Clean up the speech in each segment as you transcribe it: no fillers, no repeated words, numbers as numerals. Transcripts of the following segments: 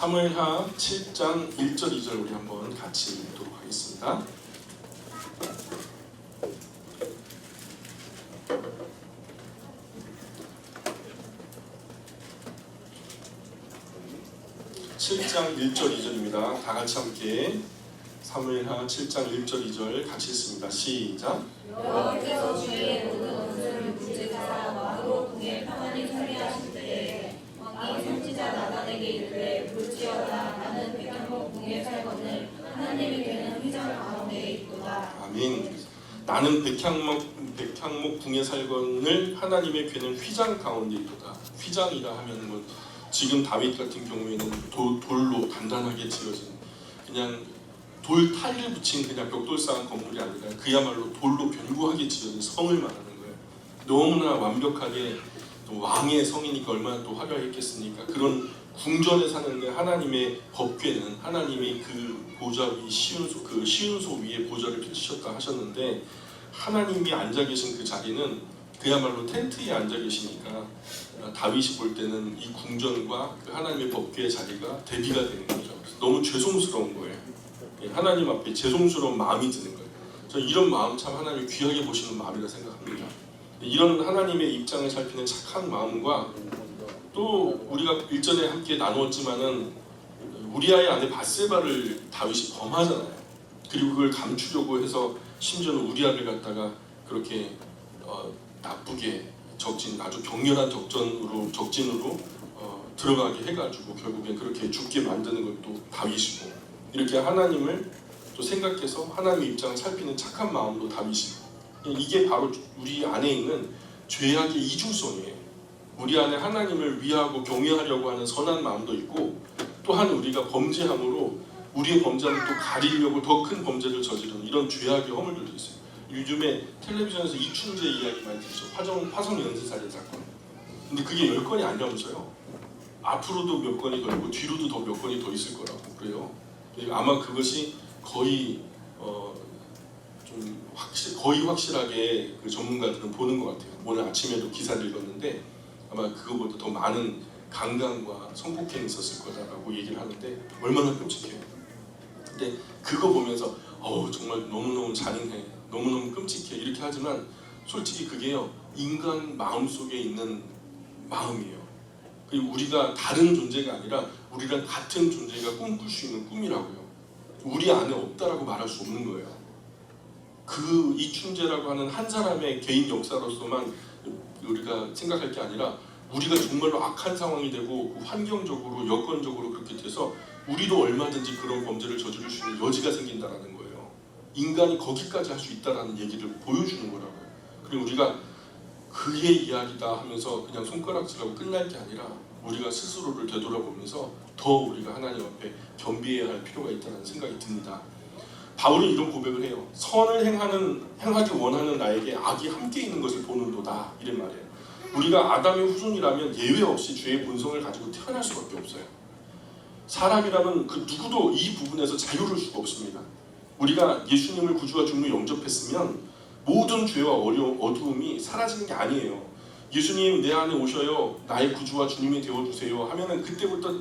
사무엘하 7장 1절 2절 우리 한번 같이 읽도록 하겠습니다. (7장) 1절 2절입니다. 다 같이 함께 사무엘하 7장 1절 2절 같이 읽습니다. 시작. 여호와께서 주의 모든 원수를 부르짖으사 왕으로 궁에 평안히 살게 하실 때에 왕이 선지자 나단에게 이르되 볼지어다 나는 백향목 궁에 살거늘 하나님의 괴는 휘장 가운데에 있도다. 아멘. 나는 백향목 궁에 살거늘 하나님의 괴는 휘장 가운데 있도다. 휘장이라 하면 뭐 지금 다윗 같은 경우에는 돌로 단단하게 지어진 그냥 돌 타일을 붙인 그냥 벽돌상한 건물이 아니라 그야말로 돌로 견고하게 지어진 성을 말하는 거예요. 너무나 완벽하게 또 왕의 성이니까 얼마나 또 화려했겠습니까? 그런 궁전에 사는데 하나님의 법궤는 하나님의 그 보좌 위 시운소 위에 보좌를 펼치셨다 하셨는데 하나님이 앉아 계신 그 자리는 그야말로 텐트에 앉아 계시니까 다윗이 볼 때는 이 궁전과 그 하나님의 법궤의 자리가 대비가 되는 거죠. 너무 죄송스러운 거예요. 하나님 앞에 죄송스러운 마음이 드는 거예요. 저는 이런 마음 참 하나님이 귀하게 보시는 마음이라 생각합니다. 이런 하나님의 입장을 살피는 착한 마음과 또 우리가 일전에 함께 나누었지만은 우리아의 아내 밧세바를 다윗이 범하잖아요. 그리고 그걸 감추려고 해서 심지어는 우리아를 갖다가 그렇게 나쁘게 아주 격렬한 적진으로 들어가게 해가지고 결국엔 그렇게 죽게 만드는 것도 다윗이고 이렇게 하나님을 또 생각해서 하나님의 입장을 살피는 착한 마음도 다윗이고 이게 바로 우리 안에 있는 죄악의 이중성이에요. 우리 안에 하나님을 위하고 경외하려고 하는 선한 마음도 있고 또한 우리가 범죄함으로 우리의 범죄함을 또 가리려고 더 큰 범죄를 저지르는 이런 죄악의 허물들도 있어요. 요즘에 텔레비전에서 이춘재 이야기 많이 들으죠. 화성 연쇄살인 사건. 근데 그게 10건이 아니라면서요. 앞으로도 몇 건이 더 있고 뒤로도 더 몇 건이 더 있을 거라고 그래요. 아마 그것이 거의 거의 확실하게 그 전문가들은 보는 것 같아요. 오늘 아침에도 기사를 읽었는데 아마 그거보다 더 많은 강간과 성폭행이 있었을 거다라고 얘기를 하는데 얼마나 끔찍해요. 근데 그거 보면서 정말 너무너무 잔인해, 너무너무 끔찍해 이렇게 하지만 솔직히 그게요 인간 마음속에 있는 마음이에요. 그리고 우리가 다른 존재가 아니라 우리랑 같은 존재가 꿈꿀 수 있는 꿈이라고요. 우리 안에 없다라고 말할 수 없는 거예요. 그 이춘재라고 하는 한 사람의 개인 역사로서만 우리가 생각할 게 아니라 우리가 정말로 악한 상황이 되고 환경적으로 여건적으로 그렇게 돼서 우리도 얼마든지 그런 범죄를 저지를 수 있는 여지가 생긴다라는 거예요. 인간이 거기까지 할 수 있다라는 얘기를 보여주는 거라고요. 그리고 우리가 그의 이야기다 하면서 그냥 손가락질하고 끝날 게 아니라 우리가 스스로를 되돌아보면서 더 우리가 하나님 앞에 겸비해야 할 필요가 있다는 생각이 듭니다. 바울은 이런 고백을 해요. 선을 행하기 원하는 나에게 악이 함께 있는 것을 보는도다 이런 말이에요. 우리가 아담의 후손이라면 예외 없이 죄의 본성을 가지고 태어날 수밖에 없어요. 사람이라면 그 누구도 이 부분에서 자유로울 수가 없습니다. 우리가 예수님을 구주와 주님으로 영접했으면 모든 죄와 어두움이 사라지는 게 아니에요. 예수님 내 안에 오셔요. 나의 구주와 주님이 되어주세요 하면은 그때부터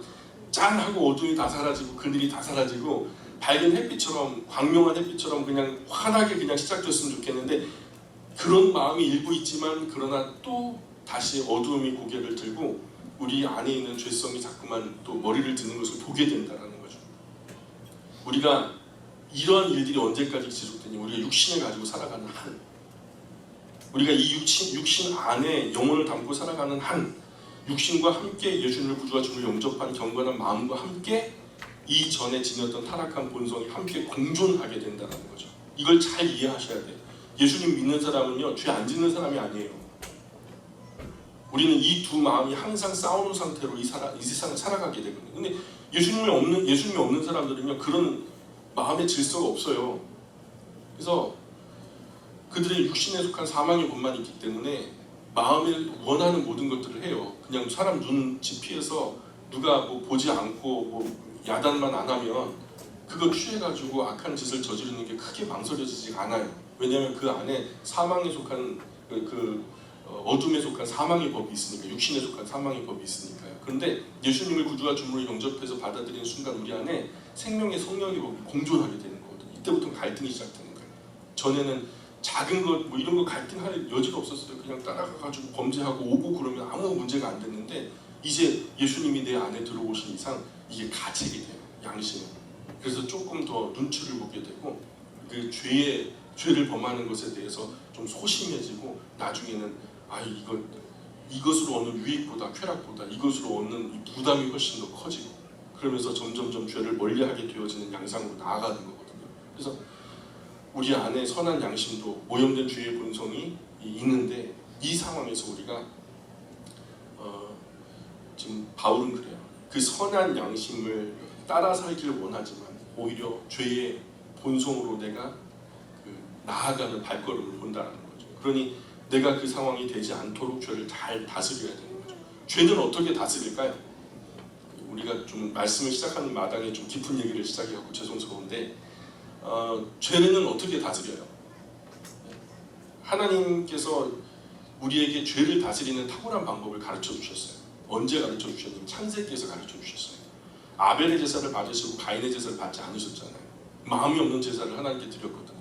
짠 하고 어둠이 다 사라지고 그늘이 다 사라지고 밝은 햇빛처럼 광명한 햇빛처럼 그냥 환하게 그냥 시작됐으면 좋겠는데 그런 마음이 일부 있지만 그러나 또 다시 어두움이 고개를 들고 우리 안에 있는 죄성이 자꾸만 또 머리를 드는 것을 보게 된다는 거죠. 우리가 이러한 일들이 언제까지 지속되니 우리가 육신을 가지고 살아가는 한 우리가 이 육신 안에 영혼을 담고 살아가는 한 육신과 함께 예수님을 구주와 주를 영접한 경건한 마음과 함께 이전에 지녔던 타락한 본성이 함께 공존하게 된다는 거죠. 이걸 잘 이해하셔야 돼요. 예수님 믿는 사람은요 죄 안 짓는 사람이 아니에요. 우리는 이 두 마음이 항상 싸우는 상태로 이 세상을 살아가게 되거든요. 근데 예수님이 없는 사람들은요 그런 마음의 질서가 없어요. 그래서 그들의 육신에 속한 사망의 본만 있기 때문에 마음에 원하는 모든 것들을 해요. 그냥 사람 눈치 피해서 누가 뭐 보지 않고 뭐 야단만 안 하면 그거 취해가지고 악한 짓을 저지르는 게 크게 망설여지지 않아요. 왜냐하면 그 안에 사망에 속한 그 어둠에 속한 사망의 법이 있으니까, 육신에 속한 사망의 법이 있으니까요. 그런데 예수님을 구주와 주님으로 영접해서 받아들이는 순간 우리 안에 생명의 성령의 법이 공존하게 되는 거거든요. 이때부터 갈등이 시작되는 거예요. 전에는 작은 것 뭐 이런 거 갈등할 여지가 없었어요. 그냥 따라가가지고 범죄하고 오고 그러면 아무 문제가 안 됐는데, 이제 예수님이 내 안에 들어오신 이상 이게 가책이 돼요. 양심은. 그래서 조금 더 눈치를 보게 되고, 그 죄를 범하는 것에 대해서 좀 소심해지고, 나중에는 이것으로 얻는 유익보다 쾌락보다 이것으로 얻는 이 부담이 훨씬 더 커지고, 그러면서 점점점 죄를 멀리하게 되어지는 양상으로 나아가는 거거든요. 그래서 우리 안에 선한 양심도 오염된 죄의 본성이 있는데, 이 상황에서 우리가 지금 바울은 그래요. 그 선한 양심을 따라 살기를 원하지만 오히려 죄의 본성으로 내가 나아가는 발걸음을 본다는 거죠. 그러니 내가 그 상황이 되지 않도록 죄를 잘 다스려야 되는 거죠. 죄는 어떻게 다스릴까요? 우리가 좀 말씀을 시작하는 마당에 좀 깊은 얘기를 시작해갖고 죄송스러운데, 죄는 어떻게 다스려요? 하나님께서 우리에게 죄를 다스리는 탁월한 방법을 가르쳐 주셨어요. 언제 가르쳐 주셨냐면 창세기에서 가르쳐 주셨어요. 아벨의 제사를 받으시고 가인의 제사를 받지 않으셨잖아요. 마음이 없는 제사를 하나님께 드렸거든요.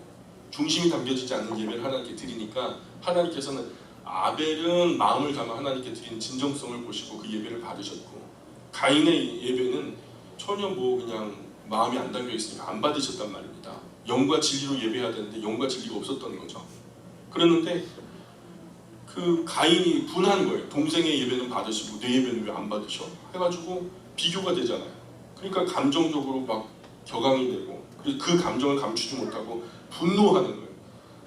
중심이 담겨지지 않는 예배를 하나님께 드리니까 하나님께서는 아벨은 마음을 담아 하나님께 드리는 진정성을 보시고 그 예배를 받으셨고, 가인의 예배는 전혀 그냥 마음이 안 담겨 있으니까 안 받으셨단 말입니다. 영과 진리로 예배해야 되는데 영과 진리가 없었던 거죠. 그랬는데 그 가인이 분한 거예요. 동생의 예배는 받으시고 내 예배는 왜 안 받으셔? 해가지고 비교가 되잖아요. 그러니까 감정적으로 막 격앙이 되고, 그 감정을 감추지 못하고 분노하는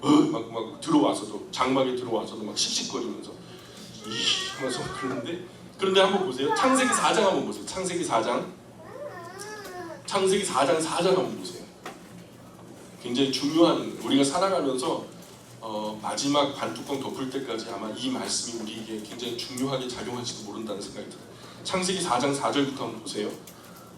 거예요. 막 들어와서도, 장막에 들어와서도 막 씩씩거리면서 하면서 그런데 한번 보세요. 창세기 4장 한번 보세요. 창세기 4장 4장 한번 보세요. 굉장히 중요한, 우리가 살아가면서 마지막 반뚜껑 덮을 때까지 아마 이 말씀이 우리에게 굉장히 중요하게 작용할지도 모른다는 생각이 들어요. 창세기 4장 4절부터 한번 보세요.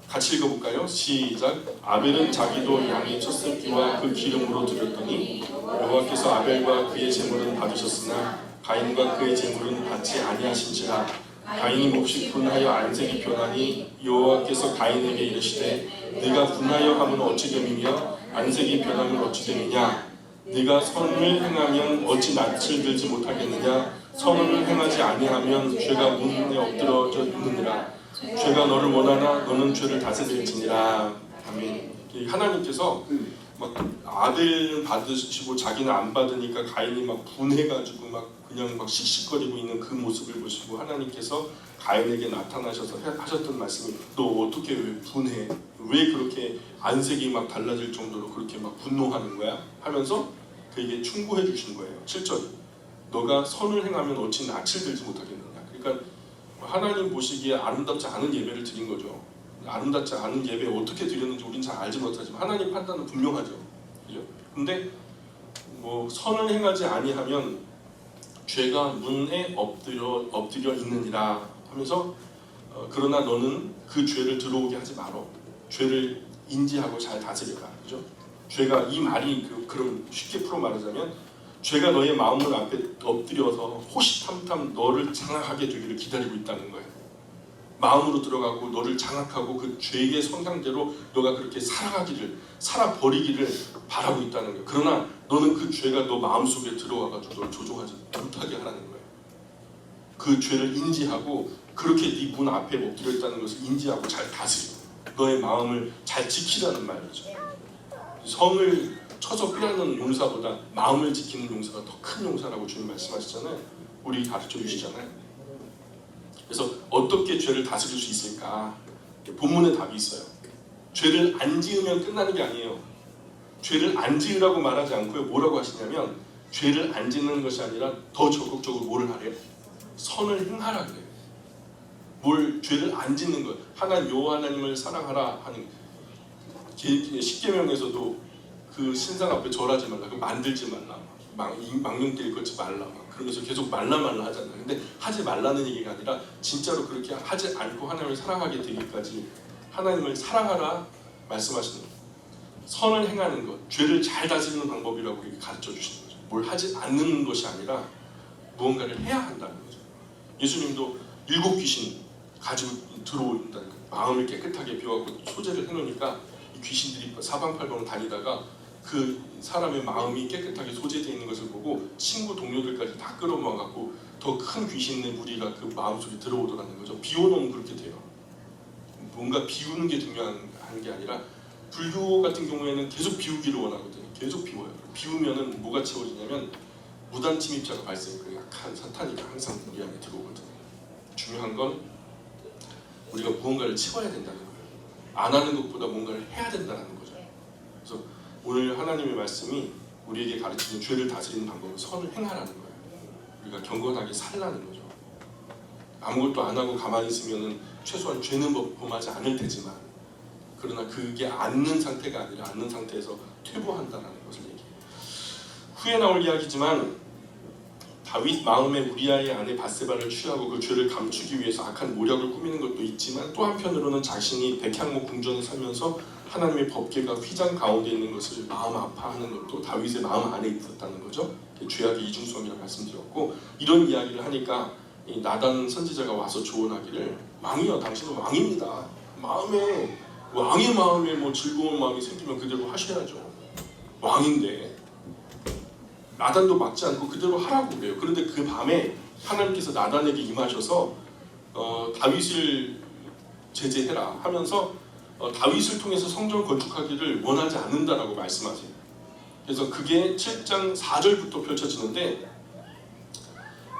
같이 읽어볼까요? 시작. 아벨은 자기도 양의 첫 새끼와 그 기름으로 드렸더니 여호와께서 아벨과 그의 제물은 받으셨으나 가인과 그의 제물은 받지 아니하신지라. 가인이 몹시 분하여 안색이 변하니 여호와께서 가인에게 이르시되 네가 분하여 함은 어찌 됨이며 안색이 변함은 어찌 됨이냐. 네가 선을 행하면 어찌 낯을 들지 못하겠느냐. 선을 행하지 아니하면 죄가 문에 엎드러져 있느니라. 죄가 너를 원하나 너는 죄를 다스릴지니라. 아멘. 하나님께서 막 아벨은 받으시고 자기는 안 받으니까 가인이 막 분해가지고 막 그냥 막 씩씩거리고 있는 그 모습을 보시고 하나님께서 가인에게 나타나셔서 하셨던 말씀이 너 어떻게 왜 분해? 왜 그렇게 안색이 막 달라질 정도로 그렇게 막 분노하는 거야? 하면서 그에게 충고해 주신 거예요. 7절. 너가 선을 행하면 어찌 낯을 들지 못하겠느냐. 그러니까 하나님 보시기에 아름답지 않은 예배를 드린 거죠. 아름답지 않은 예배 어떻게 드렸는지 우리는 잘 알지 못하지만 하나님 판단은 분명하죠. 그죠? 근데 선을 행하지 아니하면 죄가 문에 엎드려 있느니라 하면서 그러나 너는 그 죄를 들어오게 하지 말어. 죄를 인지하고 잘 다스려라. 그죠? 죄가, 이 말이 그럼 쉽게 풀어 말하자면 죄가 너의 마음을 앞에 엎드려서 호시탐탐 너를 장악하게 되기를 기다리고 있다는 거예요. 마음으로 들어가고 너를 장악하고 그 죄의 성향대로 너가 그렇게 살아버리기를 바라고 있다는 거예요. 그러나 너는 그 죄가 너 마음속에 들어와가지고 너를 조종하지 못하게 하라는 거예요. 그 죄를 인지하고 그렇게 네 문 앞에 엎드려 있다는 것을 인지하고 잘 다스려. 너의 마음을 잘 지키라는 말이죠. 성을 쳐서 피하는 용사보다 마음을 지키는 용사가 더 큰 용사라고 주님 말씀하시잖아요. 우리 가르쳐 주시잖아요. 그래서 어떻게 죄를 다스릴 수 있을까? 본문에 답이 있어요. 죄를 안 지으면 끝나는 게 아니에요. 죄를 안 지으라고 말하지 않고요. 뭐라고 하시냐면 죄를 안 짓는 것이 아니라 더 적극적으로 뭐를 하래요? 선을 행하라 그래요. 죄를 안 짓는 것. 여호와 하나님을 사랑하라 하는 십계명에서도 그 신상 앞에 절하지 말라, 그 만들지 말라, 망령길 걷지 말라, 그러면서 계속 말라 하잖아요. 근데 하지 말라는 얘기가 아니라 진짜로 그렇게 하지 않고 하나님을 사랑하게 되기까지 하나님을 사랑하라 말씀하시는 거예요. 선을 행하는 것, 죄를 잘 다스리는 방법이라고 이렇게 가르쳐 주시는 거죠. 뭘 하지 않는 것이 아니라 무언가를 해야 한다는 거죠. 예수님도 7 귀신 가지고 들어온다는 거예요. 마음을 깨끗하게 비워갖고 소재를 해놓으니까 이 귀신들이 사방팔방 다니다가 그 사람의 마음이 깨끗하게 소재되어 있는 것을 보고 친구 동료들까지 다 끌어모아갖고 더 큰 귀신의 무리가 그 마음속에 들어오더라는 거죠. 비워놓으면 그렇게 돼요. 뭔가 비우는 게 중요한 게 아니라 불교 같은 경우에는 계속 비우기를 원하거든요. 계속 비워요. 비우면은 뭐가 채워지냐면 무단 침입자가 발생해요. 그 약한 사탄이 항상 우리 안에 들어오거든요. 중요한 건 우리가 무언가를 채워야 된다는 거예요. 안 하는 것보다 뭔가를 해야 된다는 거죠. 그래서 오늘 하나님의 말씀이 우리에게 가르치는 죄를 다스리는 방법은 선을 행하라는 거예요. 우리가 경건하게 살라는 거죠. 아무것도 안 하고 가만히 있으면은 최소한 죄는 범하지 않을 테지만, 그러나 그게 않는 상태가 아니라 않는 상태에서 퇴보한다는 것을 얘기해요. 후에 나올 이야기지만 다윗 마음에 우리아의 아내 바세바를 취하고 그 죄를 감추기 위해서 악한 모략을 꾸미는 것도 있지만, 또 한편으로는 자신이 백향목 궁전에 살면서 하나님의 법궤가 휘장 가운데 있는 것을 마음 아파하는 것도 다윗의 마음 안에 있었다는 거죠. 죄악의 이중성이라고 말씀드렸고, 이런 이야기를 하니까 이 나단 선지자가 와서 조언하기를, 왕이여 당신은 왕입니다. 왕의 마음에 뭐 즐거운 마음이 생기면 그대로 하셔야죠. 왕인데 나단도 막지 않고 그대로 하라고 그래요. 그런데 그 밤에 하나님께서 나단에게 임하셔서 다윗을 제재해라 하면서 다윗을 통해서 성전을 건축하기를 원하지 않는다라고 말씀하세요. 그래서 그게 7장 4절부터 펼쳐지는데,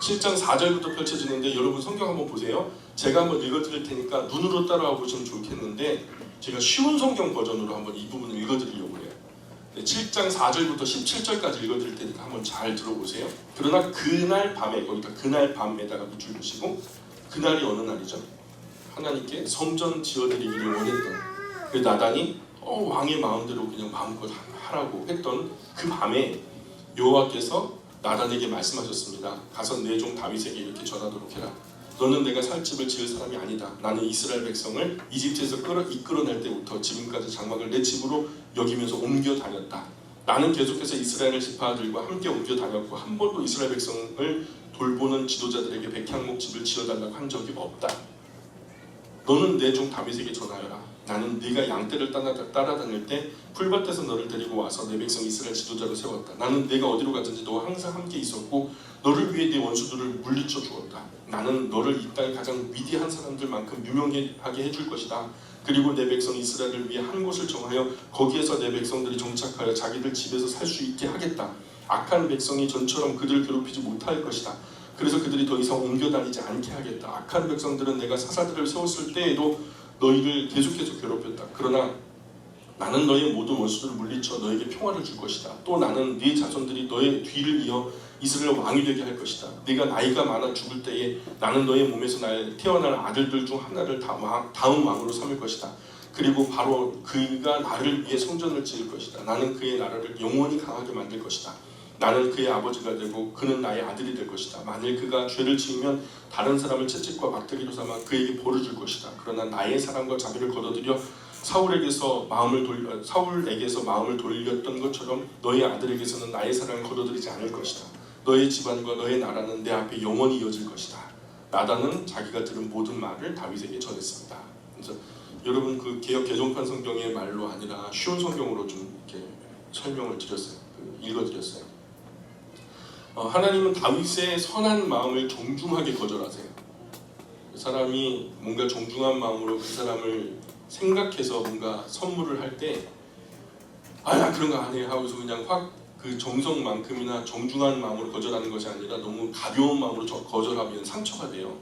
7장 4절부터 펼쳐지는데 여러분 성경 한번 보세요. 제가 한번 읽어드릴 테니까 눈으로 따라와 보시면 좋겠는데, 제가 쉬운 성경 버전으로 한번 이 부분을 읽어드리려고 해요. 7장 4절부터 17절까지 읽어드릴 테니까 한번 잘 들어보세요. 그러나 그날 밤에, 거기다 그날 밤에다가 밑줄 보시고, 그날이 어느 날이죠? 하나님께 성전 지어드리기를 원했던 그 나단이 왕의 마음대로 그냥 마음껏 하라고 했던 그 밤에 여호와께서 나단에게 말씀하셨습니다. 가서 내 종 다윗에게 이렇게 전하도록 해라. 너는 내가 살 집을 지을 사람이 아니다. 나는 이스라엘 백성을 이집트에서 이끌어낼 때부터 지금까지 장막을 내 집으로 여기면서 옮겨 다녔다. 나는 계속해서 이스라엘 지파들과 함께 옮겨 다녔고 한 번도 이스라엘 백성을 돌보는 지도자들에게 백향목 집을 지어달라고 한 적이 없다. 너는 내 종 다윗에게 전하여라. 나는 네가 양떼를 따라다닐 때 풀밭에서 너를 데리고 와서 내 백성 이스라엘 지도자로 세웠다. 나는 네가 어디로 가든지 너와 항상 함께 있었고 너를 위해 네 원수들을 물리쳐 주었다. 나는 너를 이 땅의 가장 위대한 사람들만큼 유명하게 해줄 것이다. 그리고 내 백성 이스라엘을 위해 한 곳을 정하여 거기에서 내 백성들이 정착하여 자기들 집에서 살 수 있게 하겠다. 악한 백성이 전처럼 그들을 괴롭히지 못할 것이다. 그래서 그들이 더 이상 옮겨 다니지 않게 하겠다. 악한 백성들은 내가 사사들을 세웠을 때에도 너희를 계속해서 괴롭혔다. 그러나 나는 너의 모든 원수들을 물리쳐 너에게 평화를 줄 것이다. 또 나는 네 자손들이 너의 뒤를 이어 이스라엘 왕이 되게 할 것이다. 네가 나이가 많아 죽을 때에 나는 너의 몸에서 태어날 아들들 중 하나를 다음 왕으로 삼을 것이다. 그리고 바로 그가 나를 위해 성전을 지을 것이다. 나는 그의 나라를 영원히 강하게 만들 것이다. 나는 그의 아버지가 되고 그는 나의 아들이 될 것이다. 만일 그가 죄를 지으면 다른 사람을 채찍과 막대기로 삼아 그에게 벌을 줄 것이다. 그러나 나의 사랑과 자비를 거둬들여 사울에게서 마음을 돌렸던 것처럼 너희 아들에게서는 나의 사랑을 거둬들이지 않을 것이다. 너의 집안과 너의 나라는 내 앞에 영원히 이어질 것이다. 나단은 자기가 들은 모든 말을 다윗에게 전했습니다. 그래서 여러분 그 개역 개정판 성경의 말로 아니라 쉬운 성경으로 좀 이렇게 설명을 드렸어요. 읽어드렸어요. 하나님은 다윗의 선한 마음을 정중하게 거절하세요. 그 사람이 뭔가 정중한 마음으로 그 사람을 생각해서 뭔가 선물을 할 때 나 그런 거 안 해 하고서 그냥 확 그 정성만큼이나 정중한 마음으로 거절하는 것이 아니라 너무 가벼운 마음으로 거절하면 상처가 돼요.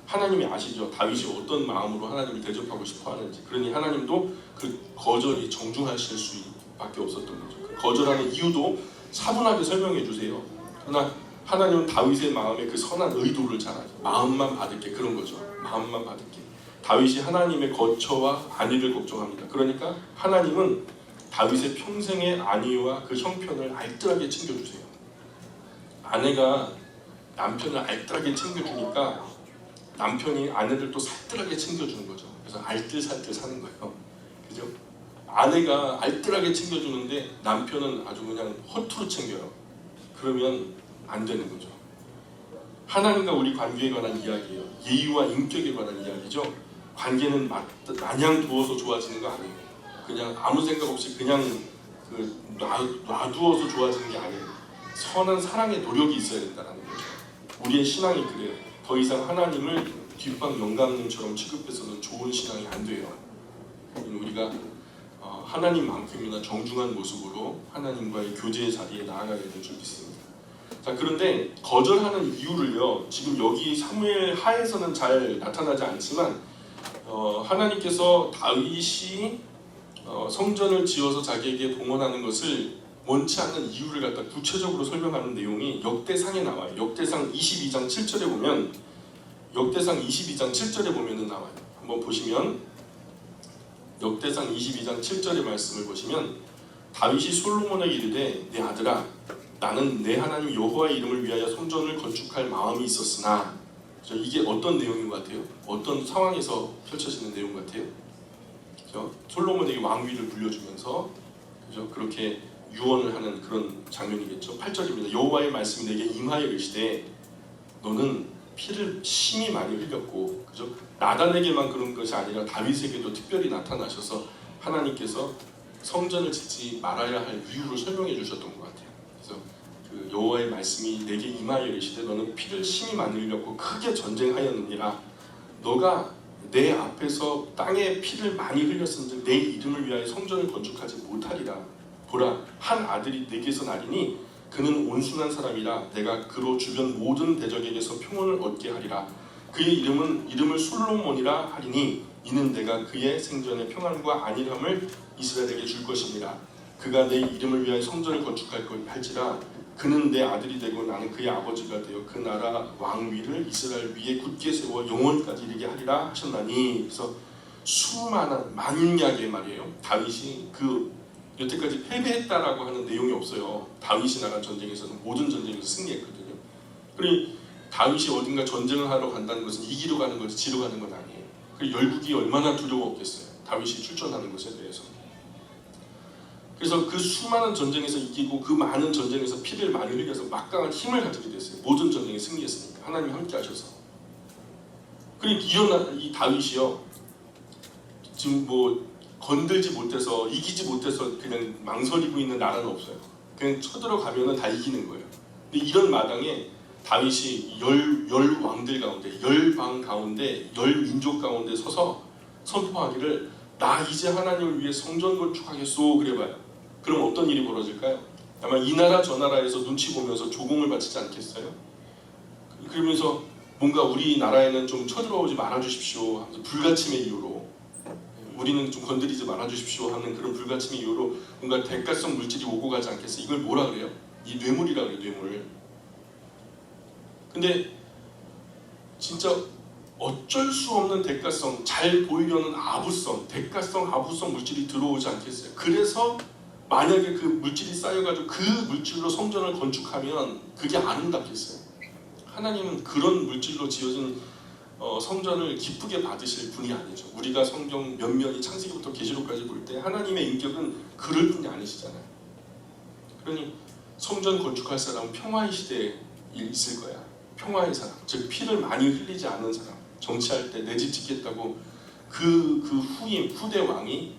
하나님이 아시죠? 다윗이 어떤 마음으로 하나님을 대접하고 싶어 하는지. 그러니 하나님도 그 거절이 정중하실 수밖에 없었던 거죠. 거절하는 이유도 차분하게 설명해 주세요. 그러나 하나님은 다윗의 마음에 그 선한 의도를 잘 알죠. 마음만 받을게, 그런 거죠. 마음만 받을게. 다윗이 하나님의 거처와 안위를 걱정합니다. 그러니까 하나님은 다윗의 평생의 안위와 그 형편을 알뜰하게 챙겨주세요. 아내가 남편을 알뜰하게 챙겨주니까 남편이 아내를 또 살뜰하게 챙겨주는 거죠. 그래서 알뜰살뜰 사는 거예요. 그죠? 아내가 알뜰하게 챙겨주는데 남편은 아주 그냥 허투루 챙겨요. 그러면 안 되는 거죠. 하나님과 우리 관계에 관한 이야기예요. 예의와 인격에 관한 이야기죠. 관계는 마냥 두어서 좋아지는 거 아니에요. 그냥 아무 생각 없이 그냥 놔두어서 좋아지는 게 아니에요. 선한 사랑의 노력이 있어야 된다는 거죠. 우리의 신앙이 그래요. 더 이상 하나님을 뒷방 영감님처럼 취급해서는 좋은 신앙이 안 돼요. 우리가 하나님만큼이나 정중한 모습으로 하나님과의 교제의 자리에 나아가야 될 줄 믿습니다. 자, 그런데 거절하는 이유를요, 지금 여기 사무엘 하에서는 잘 나타나지 않지만 하나님께서 다윗이 성전을 지어서 자기에게 봉헌하는 것을 원치 않는 이유를 갖다 구체적으로 설명하는 내용이 역대상에 나와요. 역대상 22장 7절에 보면 나와요. 한번 보시면 역대상 22장 7절의 말씀을 보시면 다윗이 솔로몬에게 이르되 내 아들아 나는 내 하나님 여호와의 이름을 위하여 성전을 건축할 마음이 있었으나 이게 어떤 내용인 것 같아요? 어떤 상황에서 펼쳐지는 내용 같아요? 그렇죠? 솔로몬에게 왕위를 물려주면서 그렇죠? 그렇게 유언을 하는 그런 장면이겠죠. 8절입니다. 여호와의 말씀이 내게 임하여 이르시되 너는 피를 심히 많이 흘렸고 그죠? 나단에게만 그런 것이 아니라 다윗에게도 특별히 나타나셔서 하나님께서 성전을 짓지 말아야 할 이유를 설명해 주셨던 것 같아요. 그래서 그 여호와의 말씀이 내게 임하여 이르시되 너는 피를 심히 많이 흘렸고 크게 전쟁하였느니라. 너가 내 앞에서 땅에 피를 많이 흘렸은즉 내 이름을 위하여 성전을 건축하지 못하리라. 보라, 한 아들이 내게서 나리니 그는 온순한 사람이라 내가 그로 주변 모든 대적에게서 평온을 얻게 하리라. 그의 이름을 솔로몬이라 하리니 이는 내가 그의 생전에 평안과 안일함을 이스라엘에게 줄 것입니다. 그가 내 이름을 위하여 성전을 건축할 할지라. 그는 내 아들이 되고 나는 그의 아버지가 되어 그 나라 왕위를 이스라엘 위에 굳게 세워 영원까지 이르게 하리라 하셨나니. 그래서 수많은 만약의 말이에요. 다윗이 여태까지 패배했다라고 하는 내용이 없어요. 다윗이 나간 전쟁에서는 모든 전쟁에서 승리했거든요. 그러니 다윗이 어딘가 전쟁을 하러 간다는 것은 이기러 가는 거지 지러 가는 건 아니에요. 그 열국이 얼마나 두려웠겠어요. 다윗이 출전하는 것에 대해서. 그래서 그 수많은 전쟁에서 이기고 그 많은 전쟁에서 피를 많이 흘려서 막강한 힘을 가지게 됐어요. 모든 전쟁에 승리했으니까 하나님이 함께 하셔서. 그러니까 이 다윗이요 지금 건들지 못해서 이기지 못해서 그냥 망설이고 있는 나라는 없어요. 그냥 쳐들어가면 다 이기는 거예요. 근데 이런 마당에 다윗이 열 왕들 가운데, 열방 가운데, 열 민족 가운데 서서 선포하기를 나 이제 하나님을 위해 성전 건축하겠소 그래봐요. 그럼 어떤 일이 벌어질까요? 아마 이 나라 저 나라에서 눈치 보면서 조공을 바치지 않겠어요? 그러면서 뭔가 우리 나라에는 좀 쳐들어오지 말아주십시오 하면서 불가침의 이유로 우리는 좀 건드리지 말아주십시오 하는 그런 불가침의 이유로 뭔가 대가성 물질이 오고 가지 않겠어요? 이걸 뭐라 그래요? 이 뇌물이라 그래요. 뇌물. 근데 진짜 어쩔 수 없는 대가성, 잘 보이려는 대가성 아부성 물질이 들어오지 않겠어요? 그래서 만약에 그 물질이 쌓여가지고 그 물질로 성전을 건축하면 그게 아름답겠어요? 하나님은 그런 물질로 지어진 성전을 기쁘게 받으실 분이 아니죠. 우리가 성경 몇 면이 창세기부터 계시록까지 볼 때 하나님의 인격은 그럴 분이 아니시잖아요. 그러니 성전 건축할 사람은 평화의 시대에 있을 거야. 평화의 사람, 즉 피를 많이 흘리지 않는 사람. 정치할 때 내 집 짓겠다고 그 후대 왕이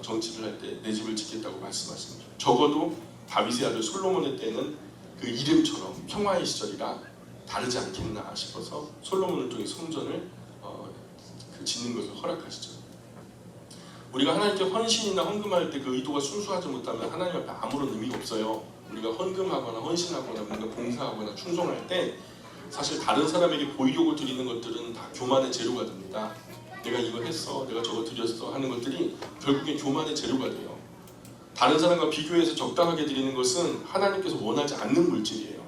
정치를 할 때 내 집을 짓겠다고 말씀하십니다. 적어도 다윗의 아들 솔로몬의 때는 그 이름처럼 평화의 시절이라 다르지 않겠나 싶어서 솔로몬을 통해 성전을 짓는 것을 허락하시죠. 우리가 하나님께 헌신이나 헌금할 때 그 의도가 순수하지 못하면 하나님 앞에 아무런 의미가 없어요. 우리가 헌금하거나 헌신하거나 뭔가 봉사하거나 충성할 때 사실 다른 사람에게 보이려고 드리는 것들은 다 교만의 재료가 됩니다. 내가 이거 했어, 내가 저거 드렸어 하는 것들이 결국엔 교만의 재료가 돼요. 다른 사람과 비교해서 적당하게 드리는 것은 하나님께서 원하지 않는 물질이에요.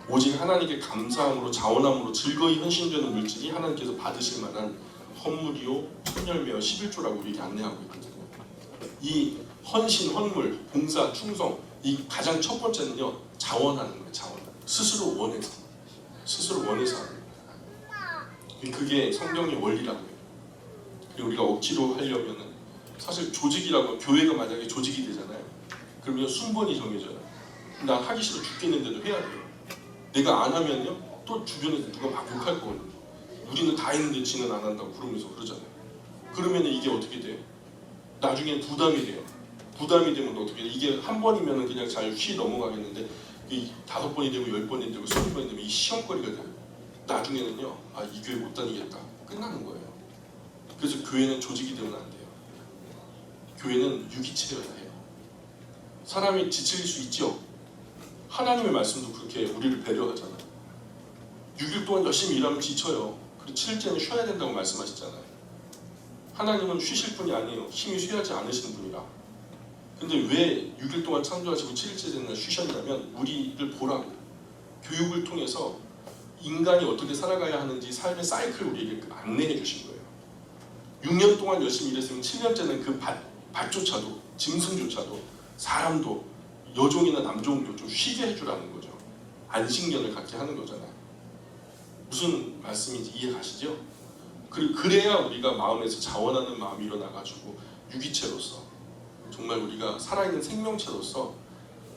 오직 하나님께 감사함으로 자원함으로 즐거이 헌신되는 물질이 하나님께서 받으실 만한 헌물이요 천열매와 11조라고 우리에게 안내하고 있거든요. 이 헌신, 헌물, 봉사, 충성 이 가장 첫 번째는요 자원하는 거예요. 스스로 원해서 하는 거예요. 그게 성경의 원리라고 해요. 그리고 우리가 억지로 하려면은 사실 조직이라고 교회가 만약에 조직이 되잖아요. 그러면 순번이 정해져요. 나 하기 싫어 죽겠는데도 해야 돼요. 내가 안 하면요 또 주변에서 누가 막 욕할 거거든요. 우리는 다 했는데 지는 안 한다고 그러면서 그러잖아요. 그러면 이게 어떻게 돼요? 나중에 부담이 돼요. 부담이 되면 어떻게 돼요? 이게 한 번이면 그냥 잘 휘 넘어가겠는데 이 5번이 되고 10번이 되고 20번이 되면 이 시험거리가 돼요. 나중에는요, 아, 이 교회 못 다니겠다. 끝나는 거예요. 그래서 교회는 조직이 되면 안 돼요. 교회는 유기체여야 해요. 사람이 지칠 수 있죠. 하나님의 말씀도 그렇게 우리를 배려하잖아요. 6일 동안 열심히 일하면 지쳐요. 그리고 7일째는 쉬어야 된다고 말씀하셨잖아요. 하나님은 쉬실 분이 아니에요. 힘이 쇠하지 않으시는 분이라. 근데 왜 6일 동안 창조하시고 7일째 되는 날 쉬셨냐면 우리를 보라고. 교육을 통해서 인간이 어떻게 살아가야 하는지 삶의 사이클을 우리에게 안내해 주신 거예요. 6년 동안 열심히 일했으면 7년째는 그 밭조차도, 짐승조차도, 사람도, 여종이나 남종도 좀 쉬게 해주라는 거죠. 안식년을 갖게 하는 거잖아요. 무슨 말씀인지 이해 가시죠? 그래야 우리가 마음에서 자원하는 마음이 일어나가지고 유기체로서 정말 우리가 살아있는 생명체로서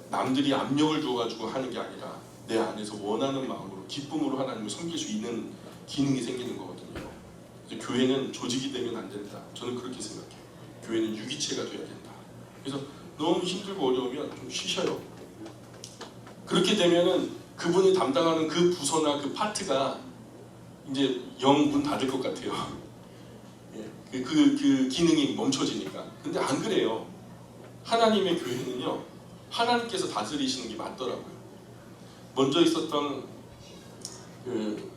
남들이 압력을 줘가지고 하는 게 아니라 내 안에서 원하는 마음으로 기쁨으로 하나님을 섬길 수 있는 기능이 생기는 거거든요. 교회는 조직이 되면 안 된다. 저는 그렇게 생각해요. 교회는 유기체가 돼야 된다. 그래서 너무 힘들고 어려우면 좀 쉬셔요. 그렇게 되면은 그분이 담당하는 그 부서나 그 파트가 이제 영 문 닫을 것 같아요. 그 기능이 멈춰지니까. 근데 안 그래요. 하나님의 교회는요, 하나님께서 다스리시는 게 맞더라고요. 먼저 있었던 그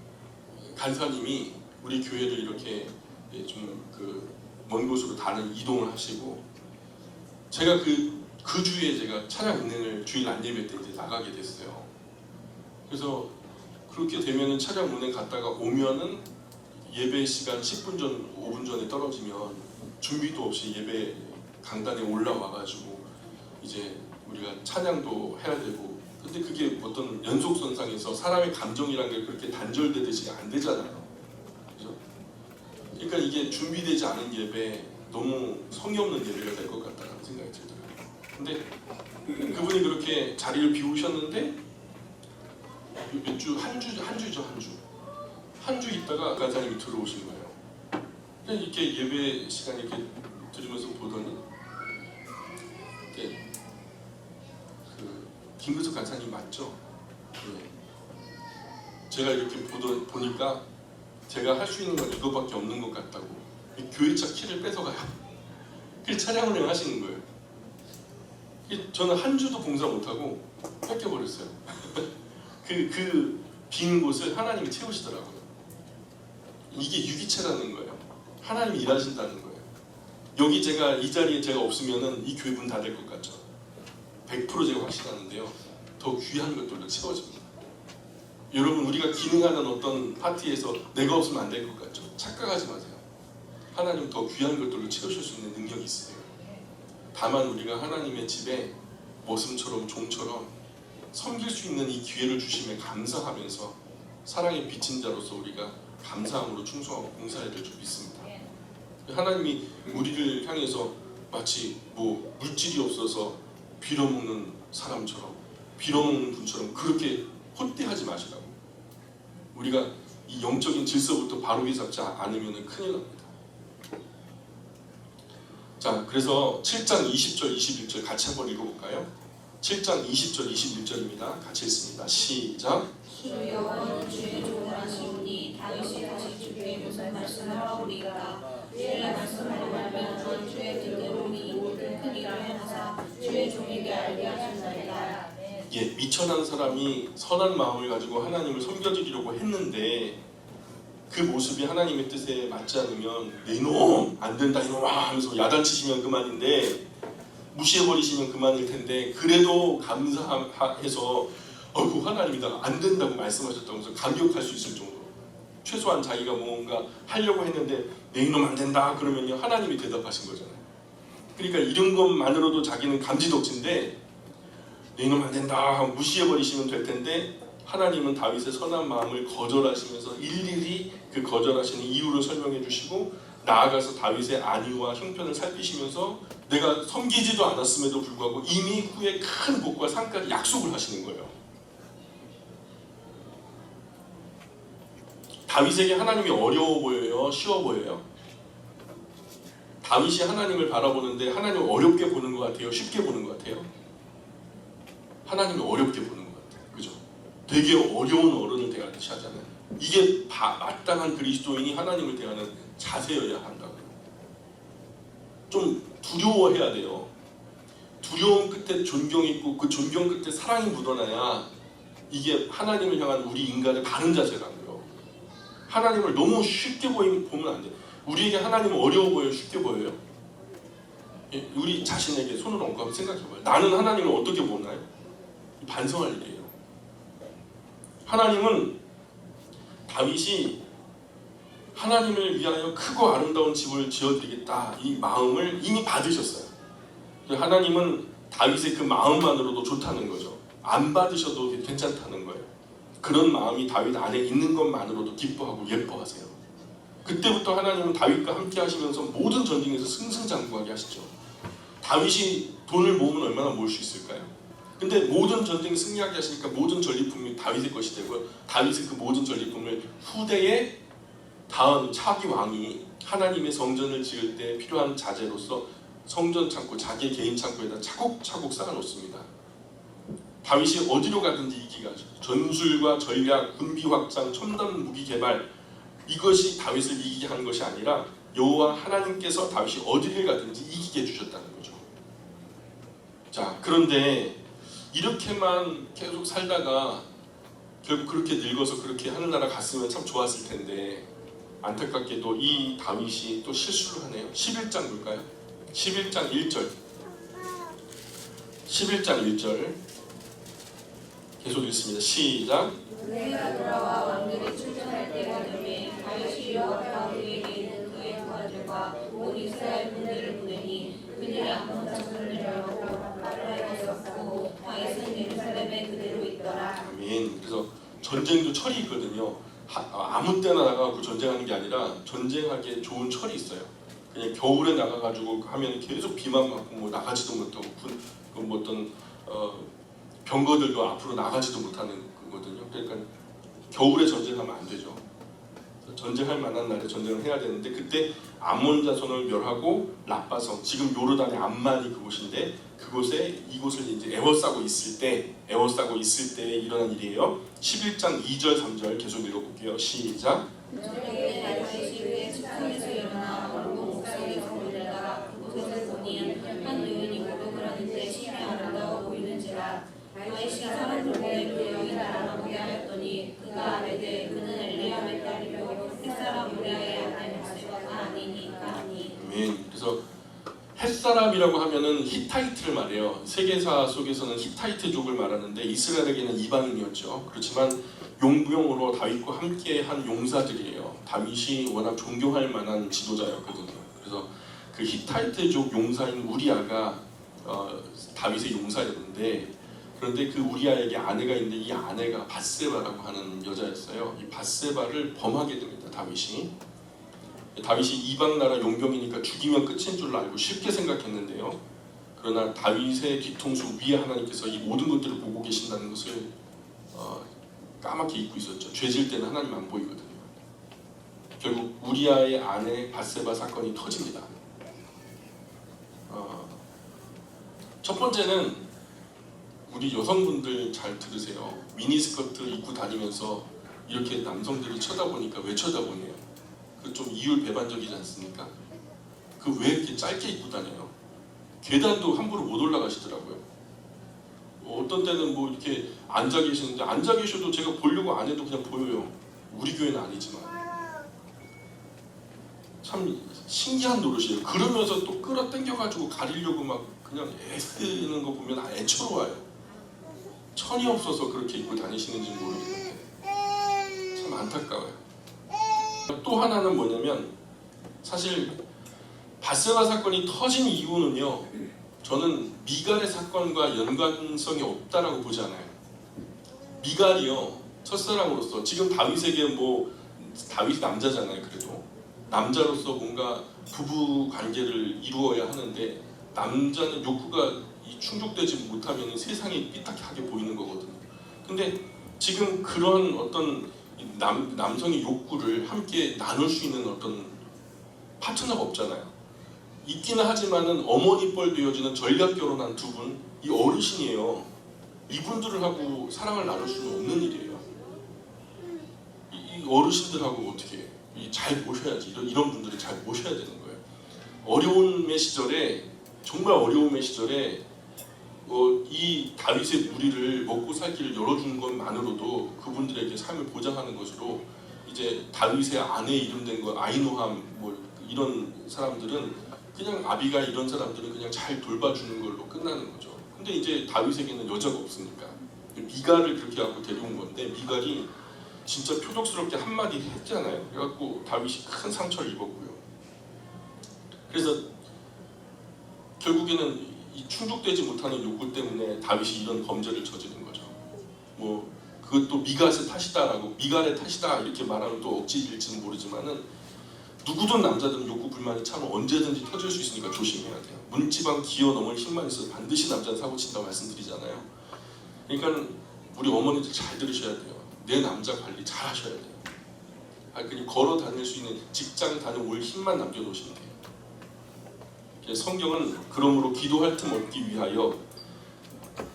간사님이 우리 교회를 이렇게 좀 그 먼 곳으로 다른 이동을 하시고, 제가 그 주에 제가 차량 운행을 주일 안예배 때 이제 나가게 됐어요. 그래서 그렇게 되면은 차량 운행 갔다가 오면은 예배 시간 10분 전, 5분 전에 떨어지면 준비도 없이 예배 강단에 올라와가지고 이제 우리가 찬양도 해야 되고, 근데 그게 어떤 연속선상에서 사람의 감정이란 게 그렇게 단절되듯이 안 되잖아요. 그죠? 그러니까 이게 준비되지 않은 예배, 너무 성의 없는 예배가 될 것 같다는 생각이 들더라고요. 근데 그분이 그렇게 자리를 비우셨는데 몇 주, 한 주죠. 한 주 있다가 간사님이 들어오신 거예요. 그냥 이렇게 예배 시간 이렇게 들으면서 보더니 이렇게 김근석 간사님 맞죠? 네. 제가 이렇게 보니까 제가 할 수 있는 건 이거밖에 없는 것 같다고 교회차 키를 뺏어가요. 그래서 차량 운행을 하시는 거예요. 저는 한 주도 봉사 못하고 뺏겨버렸어요. 그 빈 곳을 하나님이 채우시더라고요. 이게 유기체라는 거예요. 하나님이 일하신다는 거예요. 여기 제가 이 자리에 제가 없으면은 이 교회 문 닫을 것 같죠. 100% 제가 확신하는데요. 더 귀한 것들로 채워집니다. 여러분, 우리가 기능하는 어떤 파티에서 내가 없으면 안 될 것 같죠. 착각하지 마세요. 하나님 더 귀한 것들로 채우실 수 있는 능력이 있으세요. 다만 우리가 하나님의 집에 머슴처럼 종처럼 섬길 수 있는 이 기회를 주심에 감사하면서 사랑의 빚진 자로서 우리가 감사함으로 충성하고 봉사해야 될 줄 믿습니다. 하나님이 우리를 향해서 마치 뭐 물질이 없어서 빌어먹는 사람처럼, 빌어먹는 분처럼 그렇게 헛되하지 마시라고. 우리가 이 영적인 질서부터 바르게 잡지 않으면 큰일 납니다. 자, 그래서 7장 20절 21절 같이 한번 읽어볼까요? 7장 20절 21절입니다. 같이 읽습니다. 시작. 주 여호와는 주의 종하시오니 다윗이 다시 주께 무슨 말씀을 하오리까. 주의 말씀을 말하면 주의 뜻대로니 모든 큰 일을 하사 주의 종에게 알게 하셨나이다. 예, 미천한 사람이 선한 마음을 가지고 하나님을 섬겨드리려고 했는데 그 모습이 하나님의 뜻에 맞지 않으면 내 이놈 안 된다 이놈아 하면서 야단치시면 그만인데, 무시해버리시면 그만일 텐데, 그래도 감사해서 어이구 하나님이다 안 된다고 말씀하셨다면서 감격할 수 있을 정도로, 최소한 자기가 뭔가 하려고 했는데 내 이놈 안 된다 그러면요 하나님이 대답하신 거잖아요. 그러니까 이런 것만으로도 자기는 감지덕지인데 내 이놈 안 된다 하고 무시해버리시면 될 텐데, 하나님은 다윗의 선한 마음을 거절하시면서 일일이 그 거절하시는 이유를 설명해 주시고, 나아가서 다윗의 안위와 형편을 살피시면서 내가 섬기지도 않았음에도 불구하고 이미 후에 큰 복과 상까지 약속을 하시는 거예요. 다윗에게 하나님이 어려워 보여요? 쉬워 보여요? 다윗이 하나님을 바라보는데 하나님을 어렵게 보는 것 같아요? 쉽게 보는 것 같아요? 하나님을 어렵게 보는 것 같아요. 그죠? 되게 어려운 어른을 대하듯이 하잖아요. 이게 마땅한 그리스도인이 하나님을 대하는 자세여야 한다고요. 좀 두려워해야 돼요. 두려움 끝에 존경이 있고 그 존경 끝에 사랑이 묻어나야 이게 하나님을 향한 우리 인간의 바른 자세라고요. 하나님을 너무 쉽게 보면 안 돼요. 우리에게 하나님은 어려워 보여요? 쉽게 보여요? 예, 우리 자신에게 손을 얹고 한번 생각해봐요. 나는 하나님을 어떻게 보나요? 반성할 일이에요. 하나님은 다윗이 하나님을 위하여 크고 아름다운 집을 지어드리겠다 이 마음을 이미 받으셨어요. 하나님은 다윗의 그 마음만으로도 좋다는 거죠. 안 받으셔도 괜찮다는 거예요. 그런 마음이 다윗 안에 있는 것만으로도 기뻐하고 예뻐하세요. 그때부터 하나님은 다윗과 함께 하시면서 모든 전쟁에서 승승장구하게 하시죠. 다윗이 돈을 모으면 얼마나 모을 수 있을까요? 근데 모든 전쟁 승리하게 하시니까 모든 전리품이 다윗의 것이 되고요. 다윗은 그 모든 전리품을 후대에 다음 차기 왕이 하나님의 성전을 지을 때 필요한 자재로서 성전 창고, 자기 개인 창고에다 차곡차곡 쌓아놓습니다. 다윗이 어디로 가든지 이기가 전술과 전략, 군비 확장, 첨단 무기 개발 이것이 다윗을 이기게 하는 것이 아니라 여호와 하나님께서 다윗이 어디를 가든지 이기게 해주셨다는 거죠. 자, 그런데 이렇게만 계속 살다가 결국 그렇게 늙어서 그렇게 하늘나라 갔으면 참 좋았을 텐데 안타깝게도 이 다윗이 또 실수를 하네요. 11장 볼까요? 11장 1절 11장 1절 계속 읽습니다. 시작. 그가 돌아와 왕들이 출전할 때가 되매 다윗이 여호와가 그에게 있는 그의 부하들과 온 이스라엘 군대를 보내니 그들이 암몬 자손을 멸하고 라파라에 있었고 다윗은 예루살렘에 그대로 있더라. 아멘. 그래서 전쟁도 철이 있거든요. 아무 때나 나가고 전쟁하는 게 아니라 전쟁하기에 좋은 철이 있어요. 그냥 겨울에 나가가지고 하면 계속 비만 맞고 뭐 나가지도 못하고 뭐 어떤 병거들도 앞으로 나가지도 못하는 거거든요. 그러니까 겨울에 전쟁하면 안 되죠. 전쟁할 만한 날에 전쟁을 해야 되는데 그때 암몬 자손을 멸하고 라빠성, 지금 요르단의 암만이 그곳인데 그곳에 이곳을 이제 에워싸고 있을 때 일어난 일이에요. 11장 2절 3절 계속 읽어볼게요. 시작. 저녁에 다윗이 그의 침상에서 일어나 왕궁 옥상에서 올라가 그곳을 보니 한 여인이 고독을 하는데 심히 아름다워 보이는지라. 다윗이 사람들 보내 그 여인을 알아보게 하였더니 그가 아뢰되 그는 엘리압의 딸이요 햇사람 우리아의 아내 바세바가 아니니까 하니. 아멘. 그래서 햇사람이라고 하면은 히타이트를 말해요. 세계사 속에서는 히타이트족을 말하는데 이스라엘에게는 이방인이었죠. 그렇지만 용부용으로 다윗과 함께한 용사들이에요. 다윗이 워낙 존경할 만한 지도자였거든요. 그래서 그 히타이트족 용사인 우리아가 다윗의 용사였는데 그런데 그 우리아에게 아내가 있는데 이 아내가 밧세바라고 하는 여자였어요. 이 밧세바를 범하게 됩니다. 다윗이 이방 나라 용병이니까 죽이면 끝인 줄 알고 쉽게 생각했는데요. 그러나 다윗의 뒤통수 위에 하나님께서 이 모든 것들을 보고 계신다는 것을 까맣게 잊고 있었죠. 죄질 때는 하나님 안 보이거든요. 결국 우리아의 아내 밧세바 사건이 터집니다. 첫 번째는 우리 여성분들 잘 들으세요. 미니스커트 입고 다니면서 이렇게 남성들이 쳐다보니까 왜 쳐다보네요? 그 좀 이율배반적이지 않습니까? 그 왜 이렇게 짧게 입고 다녀요? 계단도 함부로 못 올라가시더라고요. 어떤 때는 뭐 이렇게 앉아 계시는데 앉아 계셔도 제가 보려고 안 해도 그냥 보여요. 우리 교회는 아니지만 참 신기한 노릇이에요. 그러면서 또 끌어당겨가지고 가리려고 막 그냥 애쓰는 거 보면 애처로워요. 천이 없어서 그렇게 입고 다니시는지 모르겠는데 참 안타까워요. 또 하나는 뭐냐면 사실 밧세바 사건이 터진 이유는요, 저는 미갈의 사건과 연관성이 없다라고 보지 않아요. 미갈이요, 첫사랑으로서 지금 다윗에게 뭐 다윗이 남자잖아요. 그래도 남자로서 뭔가 부부 관계를 이루어야 하는데 남자는 욕구가 충족되지 못하면 세상이 삐딱하게 보이는 거거든요. 근데 지금 그런 어떤 남성의 욕구를 함께 나눌 수 있는 어떤 파트너가 없잖아요. 있기는 하지만은 어머니 뻘 되어지는 전략 결혼한 두 분, 이 어르신이에요. 이분들을 하고 사랑을 나눌 수는 없는 일이에요. 이 어르신들하고 어떻게 잘 모셔야지. 이런 분들이 잘 모셔야 되는 거예요. 어려움의 시절에, 정말 어려움의 시절에 이 다윗의 무리를 먹고 살기를 열어주는 것만으로도 그분들에게 삶을 보장하는 것으로, 이제 다윗의 아내 이름된 거 아이노함 뭐 이런 사람들은 그냥 아비가 이런 사람들은 그냥 잘 돌봐주는 걸로 끝나는 거죠. 근데 이제 다윗에게는 여자가 없으니까 미갈을 그렇게 갖고 데려온 건데, 미갈이 진짜 표독스럽게 한마디 했잖아요. 그래갖고 다윗이 큰 상처를 입었고요. 그래서 결국에는 이 충족되지 못하는 욕구 때문에 다윗이 이런 범죄를 저지른 거죠. 뭐 그것도 미갈의 탓이다라고, 미갈의 탓이다 이렇게 말하면 또 억지일지는 모르지만은, 누구든 남자들은 욕구 불만이 참 언제든지 터질 수 있으니까 조심해야 돼요. 문지방 기어 넘을 힘만 있어도 반드시 남자는 사고 친다고 말씀드리잖아요. 그러니까 우리 어머니들 잘 들으셔야 돼요. 내 남자 관리 잘 하셔야 돼요. 그냥 걸어 다닐 수 있는 직장 다녀올 힘만 남겨놓으시면 돼요. 성경은 그러므로 기도할 틈 얻기 위하여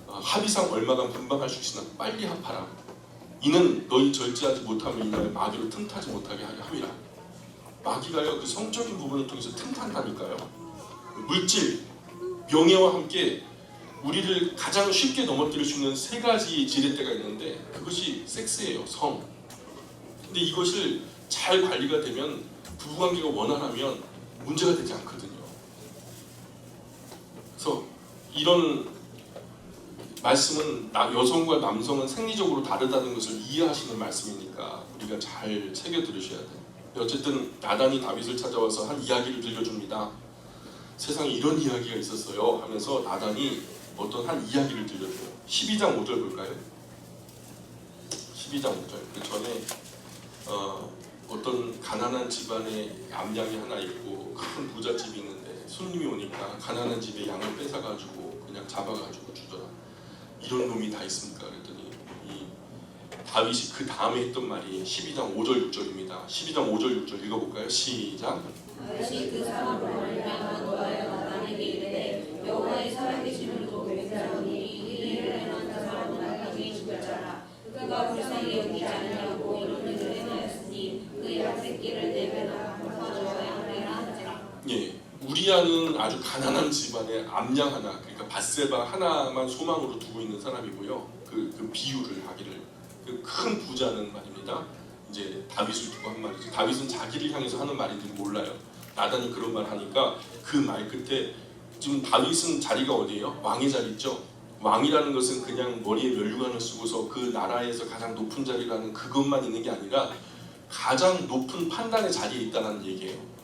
합의상 얼마간 분방할 수 있으나 빨리 합하라. 이는 너희 절제하지 못하면 인하여 마귀로 틈타지 못하게 하려 함이라. 마귀가요, 그 성적인 부분을 통해서 틈탄다니까요. 물질, 명예와 함께 우리를 가장 쉽게 넘어뜨릴 수 있는 세 가지 지렛대가 있는데, 그것이 섹스예요, 성. 근데 이것을 잘 관리가 되면, 부부관계가 원활하면 문제가 되지 않거든요. 그래서 이런 말씀은 여성과 남성은 생리적으로 다르다는 것을 이해하시는 말씀이니까 우리가 잘 새겨 들으셔야 돼요. 어쨌든 나단이 다윗을 찾아와서 한 이야기를 들려줍니다. 세상에 이런 이야기가 있었어요 하면서 나단이 어떤 한 이야기를 들려줘요. 12장 5절 볼까요? 12장 5절. 그 전에 어떤 가난한 집안에 암양이 하나 있고 큰 부잣집이 있는데 손님이 오니까 가난한 집에 양을 뺏어가지고 그냥 잡아가지고 주더라. 이런 놈이 다 있습니까? 그랬더니 이 다윗이 그 다음에 했던 말이 12장 5절 6절입니다. 12장 5절 6절 읽어볼까요? 시작. 다윗이 그 사람으로 말미암아 노하여 나단에게 이르되 여호와의 살아계심을 두고 맹세하노니 이 일을 행한 그 사람은 나중에 죽을 자라. 그가 불쌍히 여기지 않냐고 이런 일을 행하였으니 그 양새끼를 네 배나 갚아주어야 하리라. 예, 우리아는 아주 가난한 집안에 암양 하나, 그러니까 밧세바 하나만 소망으로 두고 있는 사람이고요. 그 비유를 하기를, 그 큰 부자는 말입니다. 이제 다윗을 두고 한 말이죠. 다윗은 자기를 향해서 하는 말인지 몰라요. 나단이 그런 말 하니까 그 말 끝에, 지금 다윗은 자리가 어디예요? 왕의 자리 있죠. 왕이라는 것은 그냥 머리에 면류관을 쓰고서 그 나라에서 가장 높은 자리라는 그것만 있는 게 아니라 가장 높은 판단의 자리에 있다는 얘기예요.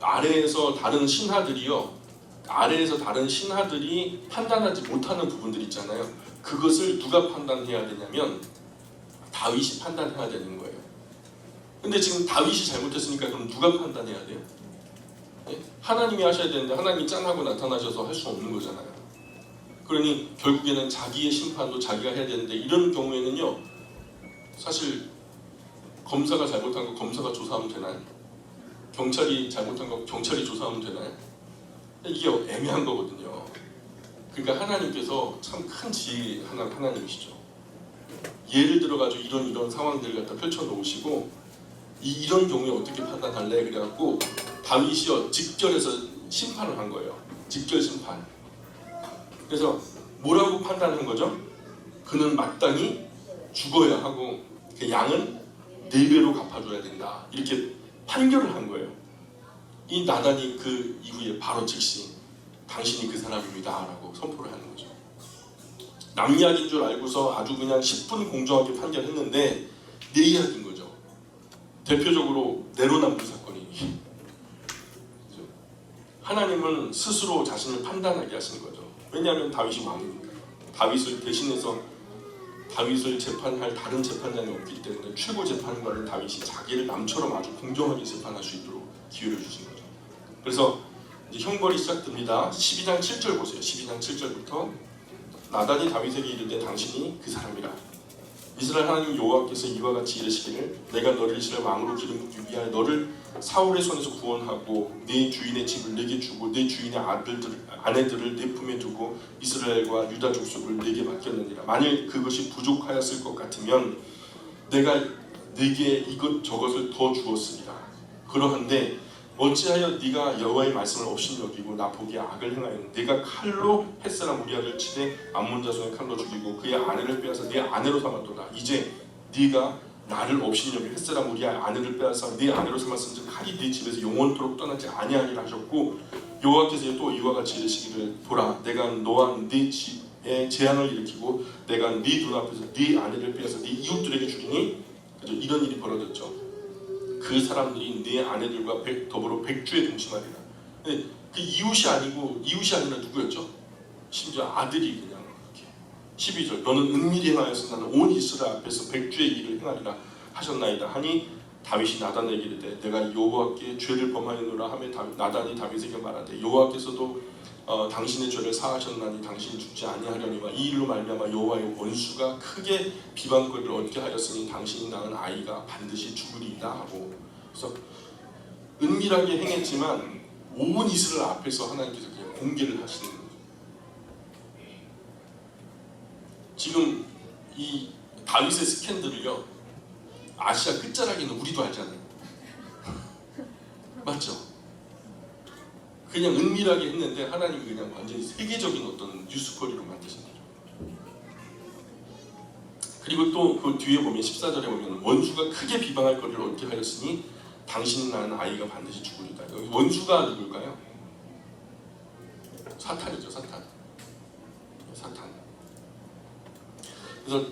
아래에서 다른 신하들이 판단하지 못하는 부분들 있잖아요. 그것을 누가 판단해야 되냐면 다윗이 판단해야 되는 거예요. 근데 지금 다윗이 잘못했으니까 그럼 누가 판단해야 돼요? 네? 하나님이 하셔야 되는데 하나님이 짠하고 나타나셔서 할 수 없는 거잖아요. 그러니 결국에는 자기의 심판도 자기가 해야 되는데, 이런 경우에는요, 사실 검사가 잘못한 거 검사가 조사하면 되나요? 경찰이 잘못한 거 경찰이 조사하면 되나요? 이게 애매한 거거든요. 그러니까 하나님께서 참 큰 지혜 하나님이시죠. 예를 들어가지고 이런 상황들을 갖다 펼쳐 놓으시고, 이런 경우에 어떻게 판단할래? 그래갖고 다윗이요 직결해서 심판을 한 거예요. 직결 심판. 그래서 뭐라고 판단한 거죠? 그는 마땅히 죽어야 하고 그 양은 4배로 갚아줘야 된다. 이렇게 판결을 한 거예요. 이 나단이 그 이후에 바로 즉시 당신이 그 사람입니다 라고 선포를 하는 거죠. 남 이야기인 줄 알고서 아주 그냥 10분 공정하게 판결했는데 내 이야기인 거죠. 대표적으로 내로남불 사건이. 하나님은 스스로 자신을 판단하게 하시는 거죠. 왜냐하면 다윗이 왕이니까. 다윗을 대신해서 다윗을 재판할 다른 재판장이 없기 때문에 최고 재판관인 다윗이 자기를 남처럼 아주 공정하게 재판할 수 있도록 기회를 주신 거죠. 그래서 이제 형벌이 시작됩니다. 12장 7절 보세요. 12장 7절부터 나단이 다윗에게 이르되 당신이 그 사람이라. 이스라엘 하나님 여호와께서 이와 같이 이르시기를 내가 너를 이스라엘 왕으로 기름 붓기 위하여 너를 사울의 손에서 구원하고 네 주인의 집을 내게 주고 네 주인의 아내들을 내 품에 두고 이스라엘과 유다 족속을 내게 맡겼느니라. 만일 그것이 부족하였을 것 같으면 내가 네게 이것저것을 더 주었으리라. 그러한데 어찌하여 네가 여호와의 말씀을 업신여기고 나 보기에 악을 행하였느냐. 네가 칼로 햇사람 우리아를 치되 암몬 자손의 칼로 죽이고 그의 아내를 빼앗아 네 아내로 삼았도다. 이제 네가 나를 업신여기고 햇사람 우리아 아내를 빼앗아 네 아내로 삼았은즉 칼이 네 집에서 영원토록 떠나지 아니하리라 하셨고 여호와께서 또 이와 같이 이르시기를 보라 내가 너와 네 집에 재앙을 일으키고 내가 네 눈앞에서 네 아내를 빼앗아 네 이웃들에게 주리니 그죠? 이런 일이 벌어졌죠. 그 사람들이 네 아내들과 더불어 백주에 동침하리라. 그 이웃이 아니라 누구였죠? 심지어 아들이 그냥 이렇게 12절 너는 은밀히 행하여서 나는 온 이스라엘 앞에서 백주의 일을 행하리라 하셨나이다 하니 다윗이 나단에게 이르되 내가 여호와께 죄를 범하였노라 하며 나단이 다윗에게 말하되 여호와께서도 당신의 죄를 사하셨나니 당신이 죽지 아니하려니와 이 일로 말미암아 여호와의 원수가 크게 비방거리를 얻게 하였으니 당신이 낳은 아이가 반드시 죽으리이다 하고 그래서 은밀하게 행했지만 온 이스라엘 앞에서 하나님께서 그냥 공개를 하시는 거죠. 지금 이 다윗의 스캔들을요 아시아 끝자락에는 우리도 알잖아요. 맞죠? 그냥 은밀하게 했는데 하나님이 그냥 완전히 세계적인 어떤 뉴스거리로 만드신 거죠. 그리고 또 그 뒤에 보면 14절에 보면 원수가 크게 비방할 거리를 얻게 하였으니 당신이 낳은 아이가 반드시 죽으리다. 여기 원수가 누굴까요? 사탄이죠. 사탄. 그래서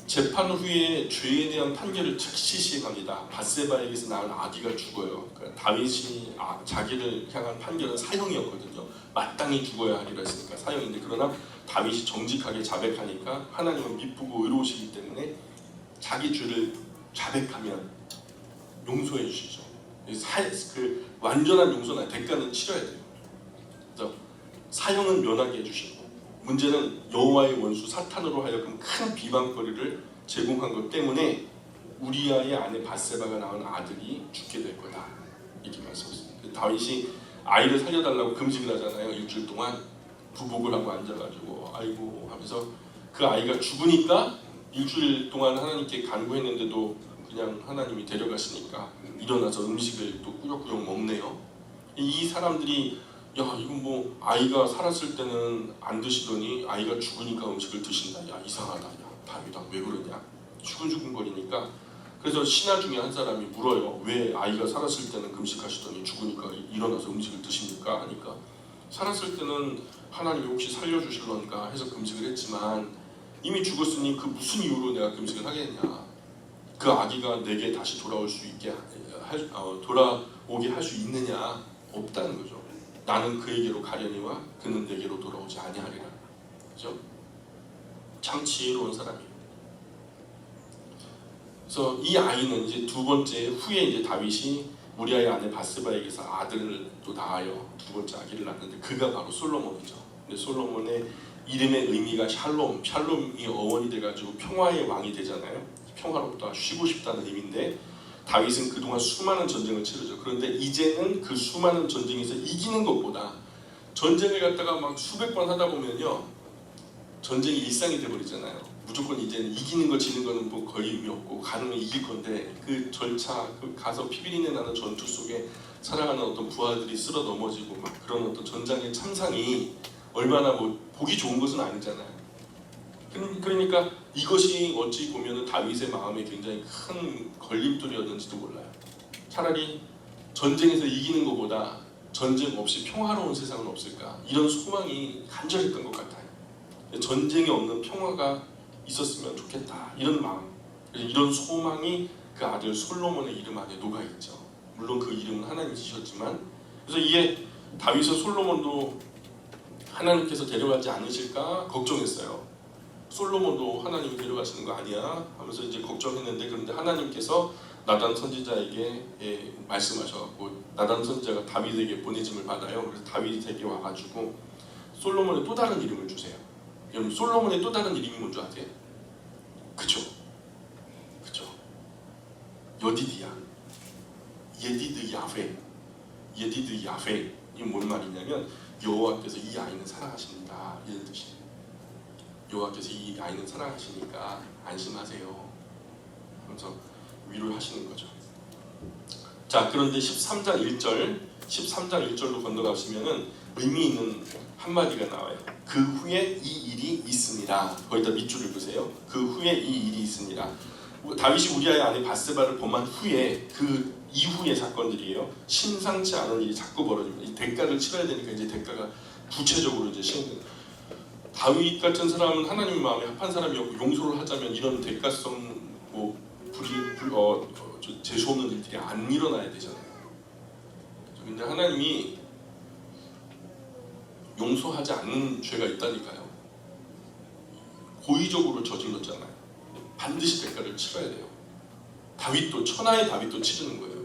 재판 후에 죄에 대한 판결을 즉시 시행합니다. 밧세바에게서 낳은 아기가 죽어요. 그러니까 다윗이 자기를 향한 판결은 사형이었거든요. 마땅히 죽어야 하리라 했으니까 사형인데 그러나 다윗이 정직하게 자백하니까 하나님은 미쁘고 의로우시기 때문에 자기 죄를 자백하면 용서해 주시죠. 그 완전한 용서나 대가는 치러야 돼요. 그래서 사형은 면하게 해주시고 문제는 여호와의 원수 사탄으로 하여금 큰 비방거리를 제공한 것 때문에 우리아의 아내 밧세바가 낳은 아들이 죽게 될 거다 이렇게 말씀하셨습니다. 다윗이 아이를 살려달라고 금식을 하잖아요. 일주일 동안 부복을 하고 앉아가지고 아이고 하면서 그 아이가 죽으니까 일주일 동안 하나님께 간구했는데도 그냥 하나님이 데려가시니까 일어나서 음식을 또 꾸역꾸역 먹네요. 이 사람들이 야 이건 뭐 아이가 살았을 때는 안 드시더니 아이가 죽으니까 음식을 드신다. 야 이상하다. 야 다윗아 왜 그러냐. 죽은거리니까 그래서 신하 중에 한 사람이 물어요. 왜 아이가 살았을 때는 금식하시더니 죽으니까 일어나서 음식을 드십니까? 하니까 살았을 때는 하나님이 혹시 살려주실런가 해서 금식을 했지만 이미 죽었으니 그 무슨 이유로 내가 금식을 하겠냐. 그 아기가 내게 다시 돌아올 수 있게 돌아오게 할 수 있느냐. 없다는 거죠. 나는 그에게로 가려니와 그는 내게로 돌아오지 아니하리라. 그죠? 참 지혜로운 사람이에요. 그래서 이 아이는 이제 두 번째 후에 이제 다윗이 우리아의 아내 밧세바에게서 아들을 또 낳아요. 두 번째 아기를 낳는데 그가 바로 솔로몬이죠. 근데 솔로몬의 이름의 의미가 샬롬이 어원이 돼가지고 평화의 왕이 되잖아요. 평화롭다, 쉬고 싶다는 의미인데 다윗은 그동안 수많은 전쟁을 치르죠. 그런데 이제는 그 수많은 전쟁에서 이기는 것보다 전쟁을 갖다가 막 수백 번 하다 보면요 전쟁이 일상이 돼버리잖아요. 무조건 이제는 이기는 거 지는 거는 뭐 거의 의미 없고 가능은 이길 건데 그 절차, 그 가서 피비린내 나는 전투 속에 살아가는 어떤 부하들이 쓸어 넘어지고 막 그런 어떤 전장의 참상이 얼마나 뭐 보기 좋은 것은 아니잖아요. 그러니까 이것이 어찌 보면은 다윗의 마음에 굉장히 큰 걸림돌이었는지도 몰라요. 차라리 전쟁에서 이기는 것보다 전쟁 없이 평화로운 세상은 없을까 이런 소망이 간절했던 것 같아요. 전쟁이 없는 평화가 있었으면 좋겠다 이런 마음, 이런 소망이 그 아들 솔로몬의 이름 안에 녹아있죠. 물론 그 이름은 하나님이 지셨지만 그래서 이게 다윗은 솔로몬도 하나님께서 데려가지 않으실까 걱정했어요. 솔로몬도 하나님이 데려가시는 거 아니야 하면서 이제 걱정했는데 그런데 하나님께서 나단 선지자에게 말씀하셔갖고 나단 선지자가 다윗에게 보내짐을 받아요. 그래서 다윗에게 와가지고 솔로몬의 또 다른 이름을 주세요. 여러분 솔로몬의 또 다른 이름이 뭔지 아세요? 그죠? 그죠? 여디드야, 예디드 야훼, 예디드 야훼. 이 뭔 말이냐면 여호와께서 이 아이는 사랑하십니다 이런 뜻이에요. 여호와께서 이 아이는 사랑하시니까 안심하세요 하면서 위로를 하시는 거죠. 자, 그런데 13장 1절로 건너가시면은 의미 있는 한마디가 나와요. 그 후에 이 일이 있습니다. 거기다 밑줄을 보세요. 그 후에 이 일이 있습니다. 다윗이 우리아의 아내 바세바를 범한 후에 그 이후의 사건들이에요. 심상치 않은 일이 자꾸 벌어집니다. 이 대가를 치러야 되니까 이제 대가가 구체적으로 이제 시행돼요. 다윗 같은 사람은 하나님 마음에 합한 사람이었고 용서를 하자면 이런 대가성 재수 없는 일들이 안 일어나야 되잖아요. 근데 하나님이 용서하지 않는 죄가 있다니까요. 고의적으로 저질렀잖아요. 반드시 대가를 치러야 돼요. 다윗도 천하의 다윗도 치르는 거예요.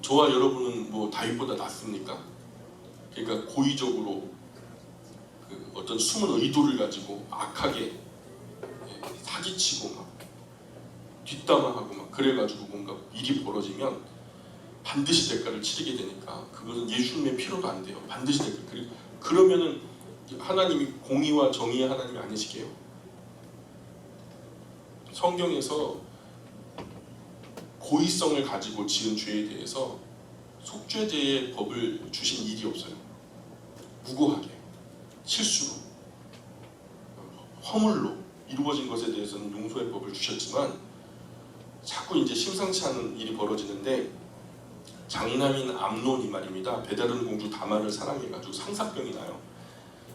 저와 여러분은 뭐 다윗보다 낫습니까? 그러니까 고의적으로 그 어떤 숨은 의도를 가지고 악하게 사기치고 막 뒷담화하고 막 그래가지고 뭔가 일이 벌어지면 반드시 대가를 치르게 되니까 그것은 예수님의 피로도 안 돼요. 반드시 대가. 그러면은 하나님이 공의와 정의의 하나님이 아니시게요? 성경에서 고의성을 가지고 지은 죄에 대해서 속죄제의 법을 주신 일이 없어요. 무고하게, 실수로, 허물로 이루어진 것에 대해서는 용서의 법을 주셨지만 자꾸 이제 심상치 않은 일이 벌어지는데 장남인 암논이 말입니다. 베다른 공주 다말을 사랑해가지고 상사병이 나요.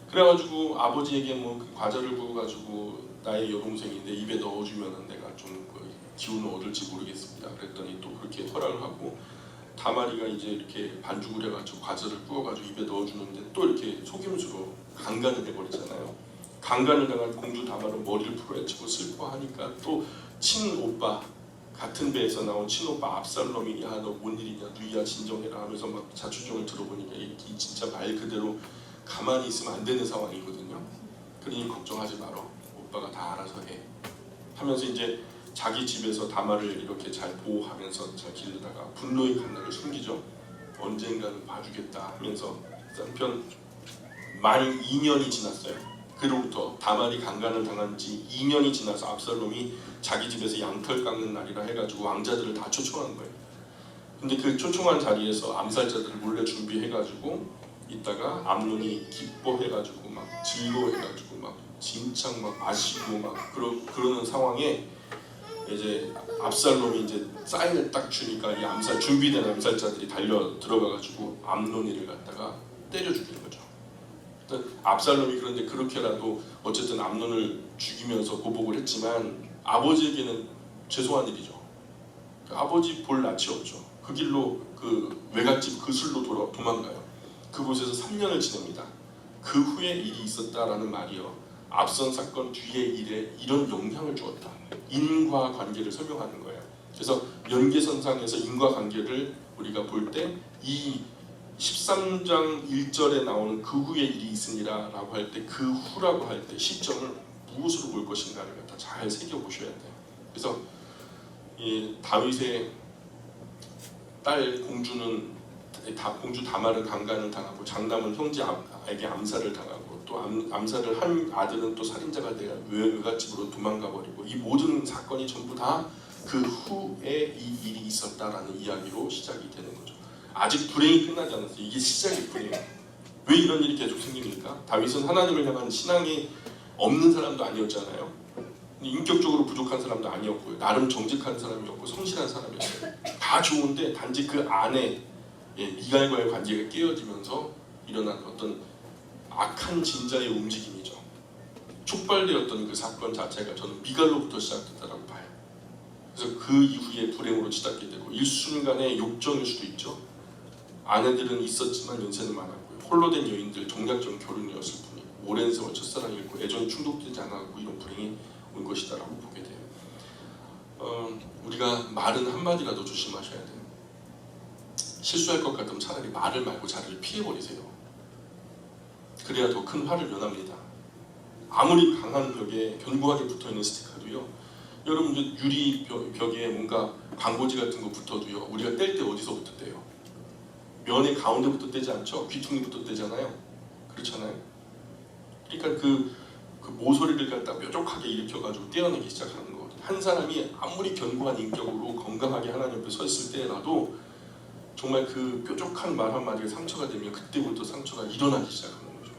그래가지고 아버지에게 뭐 과자를 구워가지고 나의 여동생인데 입에 넣어주면은 내가 좀 기운을 얻을지 모르겠습니다. 그랬더니 또 그렇게 허락을 하고 다말이가 이제 이렇게 반죽을 해가지고 과자를 구워가지고 입에 넣어주는데 또 이렇게 속임수로 강간을 해버리잖아요. 강간을 당한 공주 다말은 머리를 풀어헤치고 슬퍼하니까 또 친오빠 같은 배에서 나온 친오빠 압살롬이 야 너 뭔 일이냐 누이야 진정해라 하면서 막 자초정을 들어보니까 이 진짜 말 그대로 가만히 있으면 안 되는 상황이거든요. 그러니 걱정하지 말어 오빠가 다 알아서 해 하면서 이제 자기 집에서 다말을 이렇게 잘 보호하면서 잘 기르다가 분노의 칼날을 숨기죠. 언젠가는 봐주겠다 하면서 한편 만 2년이 지났어요. 그로부터 다말이 강간을 당한 지 2년이 지나서 압살롬이 자기 집에서 양털 깎는 날이라 해가지고 왕자들을 다 초청한 거예요. 근데 그 초청한 자리에서 암살자들을 몰래 준비해가지고 있다가 암논이 기뻐해가지고 막 즐거워해가지고 막 진창 막 마시고 막 그러는 상황에 이제 압살롬이 이제 사인을 딱 주니까 이 암살 준비된 암살자들이 달려 들어가가지고 암논이를 갖다가 때려 죽이는 거죠. 압살롬이 그런데 그렇게라도 어쨌든 암논을 죽이면서 보복을 했지만 아버지에게는 죄송한 일이죠. 아버지 볼 낯이 없죠. 그 길로 그 외갓집 그 술로 도망가요. 그곳에서 3년을 지냅니다. 그 후에 일이 있었다라는 말이요. 앞선 사건 뒤의 일에 이런 영향을 주었다. 인과관계를 설명하는 거예요. 그래서 연계선상에서 인과관계를 우리가 볼 때 이 13장 1절에 나오는 그 후에 일이 있으니라 라고 할 때 그 후라고 할 때 시점을 무엇으로 볼 것인가를 갖다 잘 새겨보셔야 돼요. 그래서 이 다윗의 딸 공주는 공주 다말은 강간을 당하고 장남은 형제에게 암살을 당하고 또 암살을 한 아들은 또 살인자가 되어 외갓집으로 도망가 버리고 이 모든 사건이 전부 다 그 후에 이 일이 있었다라는 이야기로 시작이 되는 거죠. 아직 불행이 끝나지 않았어요. 이게 시작이 불행이에요. 왜 이런 일이 계속 생깁니까? 다윗은 하나님을 향한 신앙이 없는 사람도 아니었잖아요. 인격적으로 부족한 사람도 아니었고요. 나름 정직한 사람이었고 성실한 사람이었어요. 다 좋은데 단지 그 안에 미갈과의 관계가 깨어지면서 일어난 어떤 악한 진자의 움직임이죠. 촉발되었던 그 사건 자체가 저는 미갈로부터 시작됐다고 봐요. 그래서 그 이후에 불행으로 치닫게 되고 일순간의 욕정일 수도 있죠. 아내들은 있었지만 연세는 많았고요. 홀로 된 여인들 정략적 결혼이었을 뿐이고 오랜 세월 첫사랑이었고 애정이 충족되지 않았고 이런 불행이 온 것이다라고 보게 돼요. 우리가 말은 한마디라도 조심하셔야 돼요. 실수할 것 같으면 차라리 말을 말고 자리를 피해버리세요. 그래야 더 큰 화를 면합니다. 아무리 강한 벽에 견고하게 붙어있는 스티커도요, 여러분 유리 벽에 뭔가 광고지 같은 거 붙어도요, 우리가 뗄 때 어디서부터 떼요? 면의 가운데부터 떼지 않죠? 귀퉁이부터 떼잖아요. 그렇잖아요. 그러니까 그 모서리를 갖다 뾰족하게 일으켜가지고 떼어내기 시작하는 거거든요. 한 사람이 아무리 견고한 인격으로 건강하게 하나님 앞에 서 있을 때라도 정말 그 뾰족한 말 한마디가 상처가 되면 그때부터 상처가 일어나기 시작하는 거죠.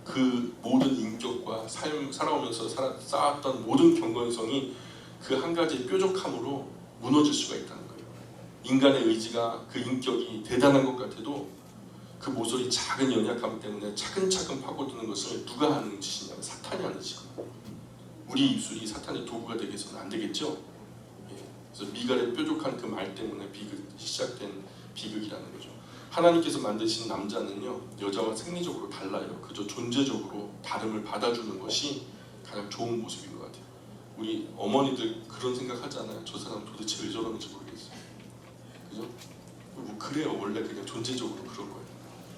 그 모든 인격과 살아오면서 쌓았던 모든 경건성이 그 한 가지 뾰족함으로 무너질 수가 있다는 거예요. 인간의 의지가 그 인격이 대단한 것 같아도 그 모서리 작은 연약함 때문에 차근차근 파고드는 것을 누가 하는 짓이냐면 사탄이 하는 짓이거든요. 우리 입술이 사탄의 도구가 되게 해서는 안 되겠죠. 그래서 미갈의 뾰족한 그 말 때문에 시작된 비극이라는 거죠. 하나님께서 만드신 남자는요, 여자와 생리적으로 달라요. 그저 존재적으로 다름을 받아주는 것이 가장 좋은 모습인 것 같아요. 우리 어머니들 그런 생각 하잖아요. 저 사람 도대체 왜 저러는지 모르겠어요. 그죠? 뭐 그래요. 원래 그냥 존재적으로 그런 거예요.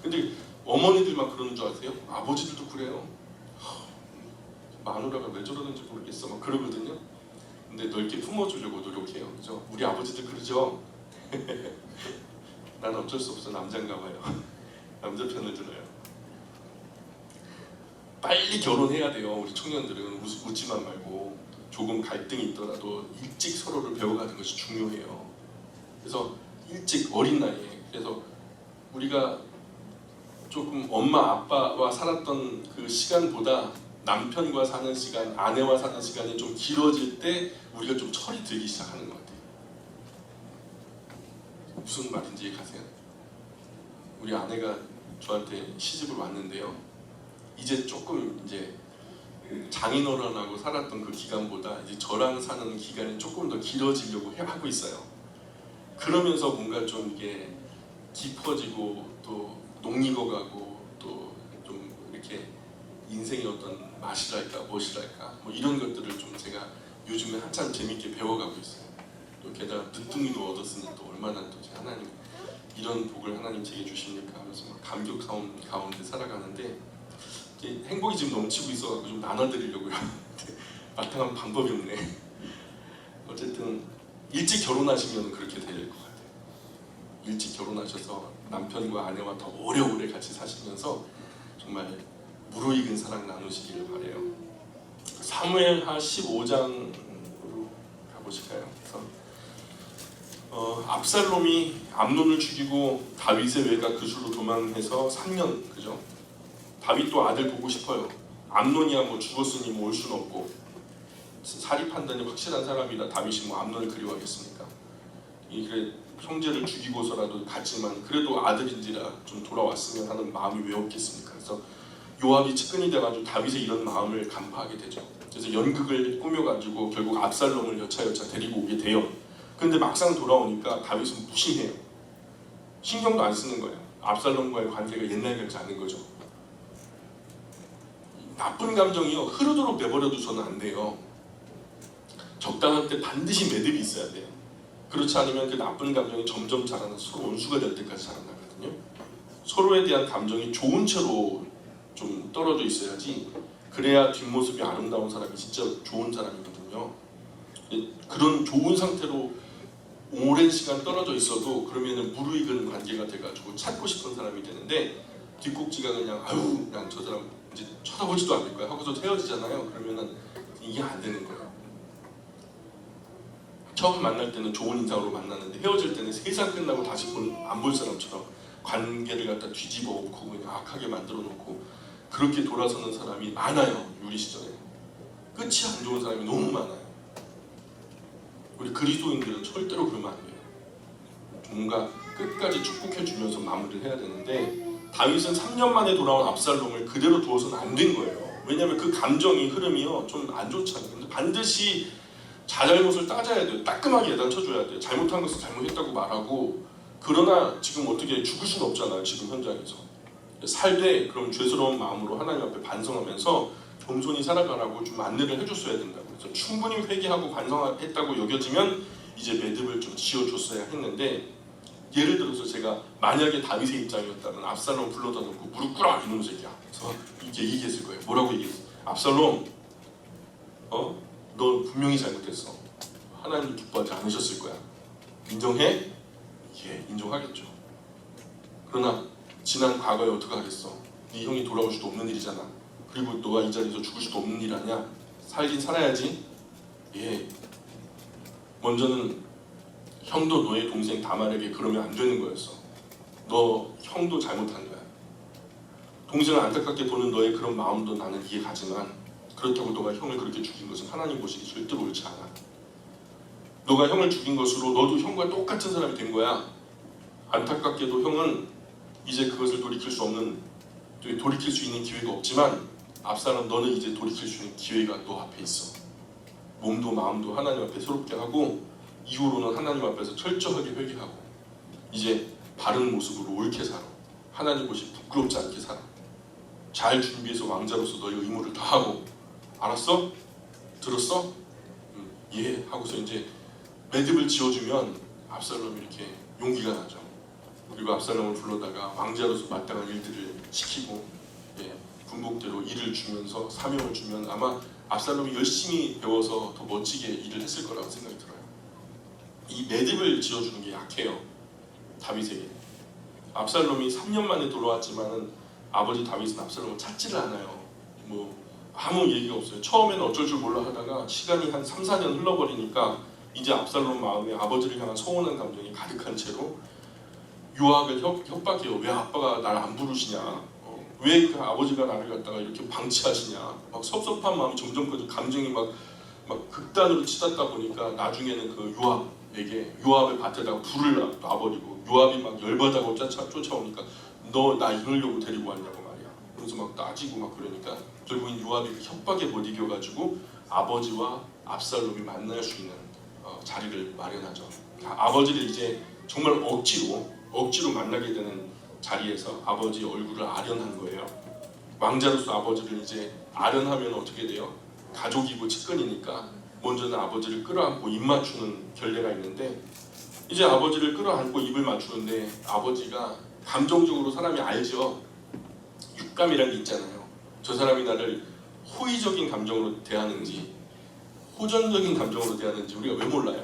근데 어머니들만 그러는 줄 아세요? 아버지들도 그래요. 마누라가 왜 저러는지 모르겠어 막 그러거든요. 근데 넓게 품어주려고 노력해요. 그죠? 우리 아버지들 그러죠? 나는 어쩔 수 없어. 남자인가 봐요. 남자 편을 들어요. 빨리 결혼해야 돼요. 우리 청년들은 웃지만 말고 조금 갈등이 있더라도 일찍 서로를 배워가는 것이 중요해요. 그래서 일찍 어린 나이에, 그래서 우리가 조금 엄마 아빠와 살았던 그 시간보다 남편과 사는 시간, 아내와 사는 시간이 좀 길어질 때 우리가 좀 철이 들기 시작하는 것 같아요. 무슨 말인지 가세요? 우리 아내가 저한테 시집을 왔는데요. 이제 조금 장인어른하고 살았던 그 기간보다 이제 저랑 사는 기간이 조금 더 길어지려고 하고 있어요. 그러면서 뭔가 좀 이게 깊어지고 또 녹익어가고 또 좀 이렇게 인생의 어떤 맛이랄까 무엇이랄까 뭐 이런 것들을 좀 제가 요즘에 한참 재밌게 배워가고 있어요. 또 게다가 늦둥이도 얻었으니 또 얼마나 또 하나님 이런 복을 하나님 제게 주십니까 하면서 막 감격스러운 가운데 살아가는데 행복이 지금 넘치고 있어가지고 좀 나눠드리려고요. 마땅한 방법이 없네. 어쨌든 일찍 결혼하시면 그렇게 될 것 같아요. 일찍 결혼하셔서 남편과 아내와 더 오래오래 같이 사시면서 정말 무르익은 사랑 나누시기를 바래요. 사무엘하 15장으로 가보실까요? 그래서 압살롬이 암논을 죽이고 다윗의 외가 그 줄로 도망해서 3년, 그죠? 다윗도 아들 보고 싶어요. 암논이야 뭐 죽었으니 뭐 올 수는 없고 사리 판단이 확실한 사람이라 다윗이 뭐 암논을 그리워하겠습니까? 그래 형제를 죽이고서라도 갔지만 그래도 아들인지라 좀 돌아왔으면 하는 마음이 왜 없겠습니까? 그래서 요압이 측근이 돼가지고 다윗의 이런 마음을 간파하게 되죠. 그래서 연극을 꾸며가지고 결국 압살롬을 여차여차 데리고 오게 돼요. 근데 막상 돌아오니까 다윗은 무심해요. 신경도 안 쓰는 거예요. 압살롬과의 관계가 옛날 같지 않은 거죠. 나쁜 감정이요 흐르도록 내버려두서는 안 돼요. 적당한 때 반드시 매듭이 있어야 돼요. 그렇지 않으면 그 나쁜 감정이 점점 자라나서 서로 원수가 될 때까지 자라나거든요. 서로에 대한 감정이 좋은 채로 좀 떨어져 있어야지 그래야 뒷모습이 아름다운 사람이 진짜 좋은 사람이거든요. 그런 좋은 상태로 오랜 시간 떨어져 있어도 그러면은 무르익은 관계가 돼가지고 찾고 싶은 사람이 되는데 뒷꼭지가 그냥 아유 그냥 저 사람 이제 쳐다보지도 않을 거야 하고서 헤어지잖아요. 그러면은 이게 안 되는 거예요. 처음 만날 때는 좋은 인상으로 만났는데 헤어질 때는 세상 끝나고 다시 안 볼 사람처럼 관계를 갖다 뒤집어 엎고 그냥 악하게 만들어 놓고 그렇게 돌아서는 사람이 많아요. 유리 시절에 끝이 안 좋은 사람이 너무 많아요. 우리 그리스도인들은 절대로 그러면 안 돼요. 뭔가 끝까지 축복해 주면서 마무리를 해야 되는데 다윗은 3년 만에 돌아온 압살롬을 그대로 두어서는 안 된 거예요. 왜냐하면 그 감정이 흐름이요 좀 안 좋잖아요. 근데 반드시 자잘못을 따져야 돼요. 따끔하게 야단쳐줘야 돼요. 잘못한 것을 잘못했다고 말하고. 그러나 지금 어떻게 죽을 수는 없잖아요. 지금 현장에서 살되 그럼 죄스러운 마음으로 하나님 앞에 반성하면서 겸손히 살아가라고 좀 안내를 해줬어야 된다고. 그래서 충분히 회개하고 반성했다고 여겨지면 이제 매듭을 좀 지어줬어야 했는데, 예를 들어서 제가 만약에 다윗의 입장이었다면 압살롬 불러다 놓고 무릎 꿇어 이놈 새끼야. 그래서 이게 얘기했을 거예요. 뭐라고 얘기했어? 압살롬, 너 분명히 잘못했어. 하나님 기뻐하지 않으셨을 거야. 인정해? 예, 인정하겠죠. 그러나 지난 과거에 어떻게 하겠어? 네 형이 돌아올 수도 없는 일이잖아. 그리고 너가 이 자리에서 죽을 수도 없는 일 아니야. 살긴 살아야지. 예. 먼저는 형도 너의 동생 다말에게 그러면 안 되는 거였어. 너 형도 잘못한 거야. 동생을 안타깝게 보는 너의 그런 마음도 나는 이해가지만 그렇다고 너가 형을 그렇게 죽인 것은 하나님 보시기 절대로 옳지 않아. 너가 형을 죽인 것으로 너도 형과 똑같은 사람이 된 거야. 안타깝게도 형은 이제 그것을 돌이킬 수 있는 기회가 없지만 압살롬, 너는 이제 돌이킬 수 있는 기회가 너 앞에 있어. 몸도 마음도 하나님 앞에 새롭게 하고 이후로는 하나님 앞에서 철저하게 회개하고 이제 바른 모습으로 옳게 살아. 하나님 보시 부끄럽지 않게 살아. 잘 준비해서 왕자로서 너의 의무를 다하고. 알았어? 들었어? 예 하고서 이제 매듭을 지어주면 압살롬이 이렇게 용기가 나죠. 그리고 압살롬을 불러다가 왕자로서 마땅한 일들을 시키고 군복대로 일을 주면서 사명을 주면 아마 압살롬이 열심히 배워서 더 멋지게 일을 했을 거라고 생각이 들어요. 이 매듭을 지어주는 게 약해요. 다윗에게. 압살롬이 3년 만에 돌아왔지만은 아버지 다윗은 압살롬을 찾지를 않아요. 아무 얘기가 없어요. 처음에는 어쩔 줄 몰라 하다가 시간이 한 3, 4년 흘러버리니까 이제 압살롬 마음에 아버지를 향한 서운한 감정이 가득한 채로 요압을 협박해요. 왜 아빠가 나를 안 부르시냐? 왜 그 아버지가 나를 갖다가 이렇게 방치하시냐? 막 섭섭한 마음이 점점 커져. 감정이 막 극단으로 치닫다 보니까 나중에는 그 요압의 밭에다가 불을 놔버리고 요압이 막 열받아고 쫓아오니까 너 나 이러려고 데리고 왔냐고 말이야. 그래서 막 따지고 막 그러니까 결국엔 요압이 그 협박에 못 이겨가지고 아버지와 압살롬이 만날 수 있는 자리를 마련하죠. 아버지를 이제 정말 억지로 만나게 되는 자리에서 아버지 얼굴을 아련한 거예요. 왕자로서 아버지를 이제 아련하면 어떻게 돼요? 가족이고 측근이니까 먼저는 아버지를 끌어안고 입 맞추는 결례가 있는데 이제 아버지를 끌어안고 입을 맞추는데 아버지가 감정적으로 사람이 알죠. 육감이라는 게 있잖아요. 저 사람이 나를 호의적인 감정으로 대하는지 호전적인 감정으로 대하는지 우리가 왜 몰라요.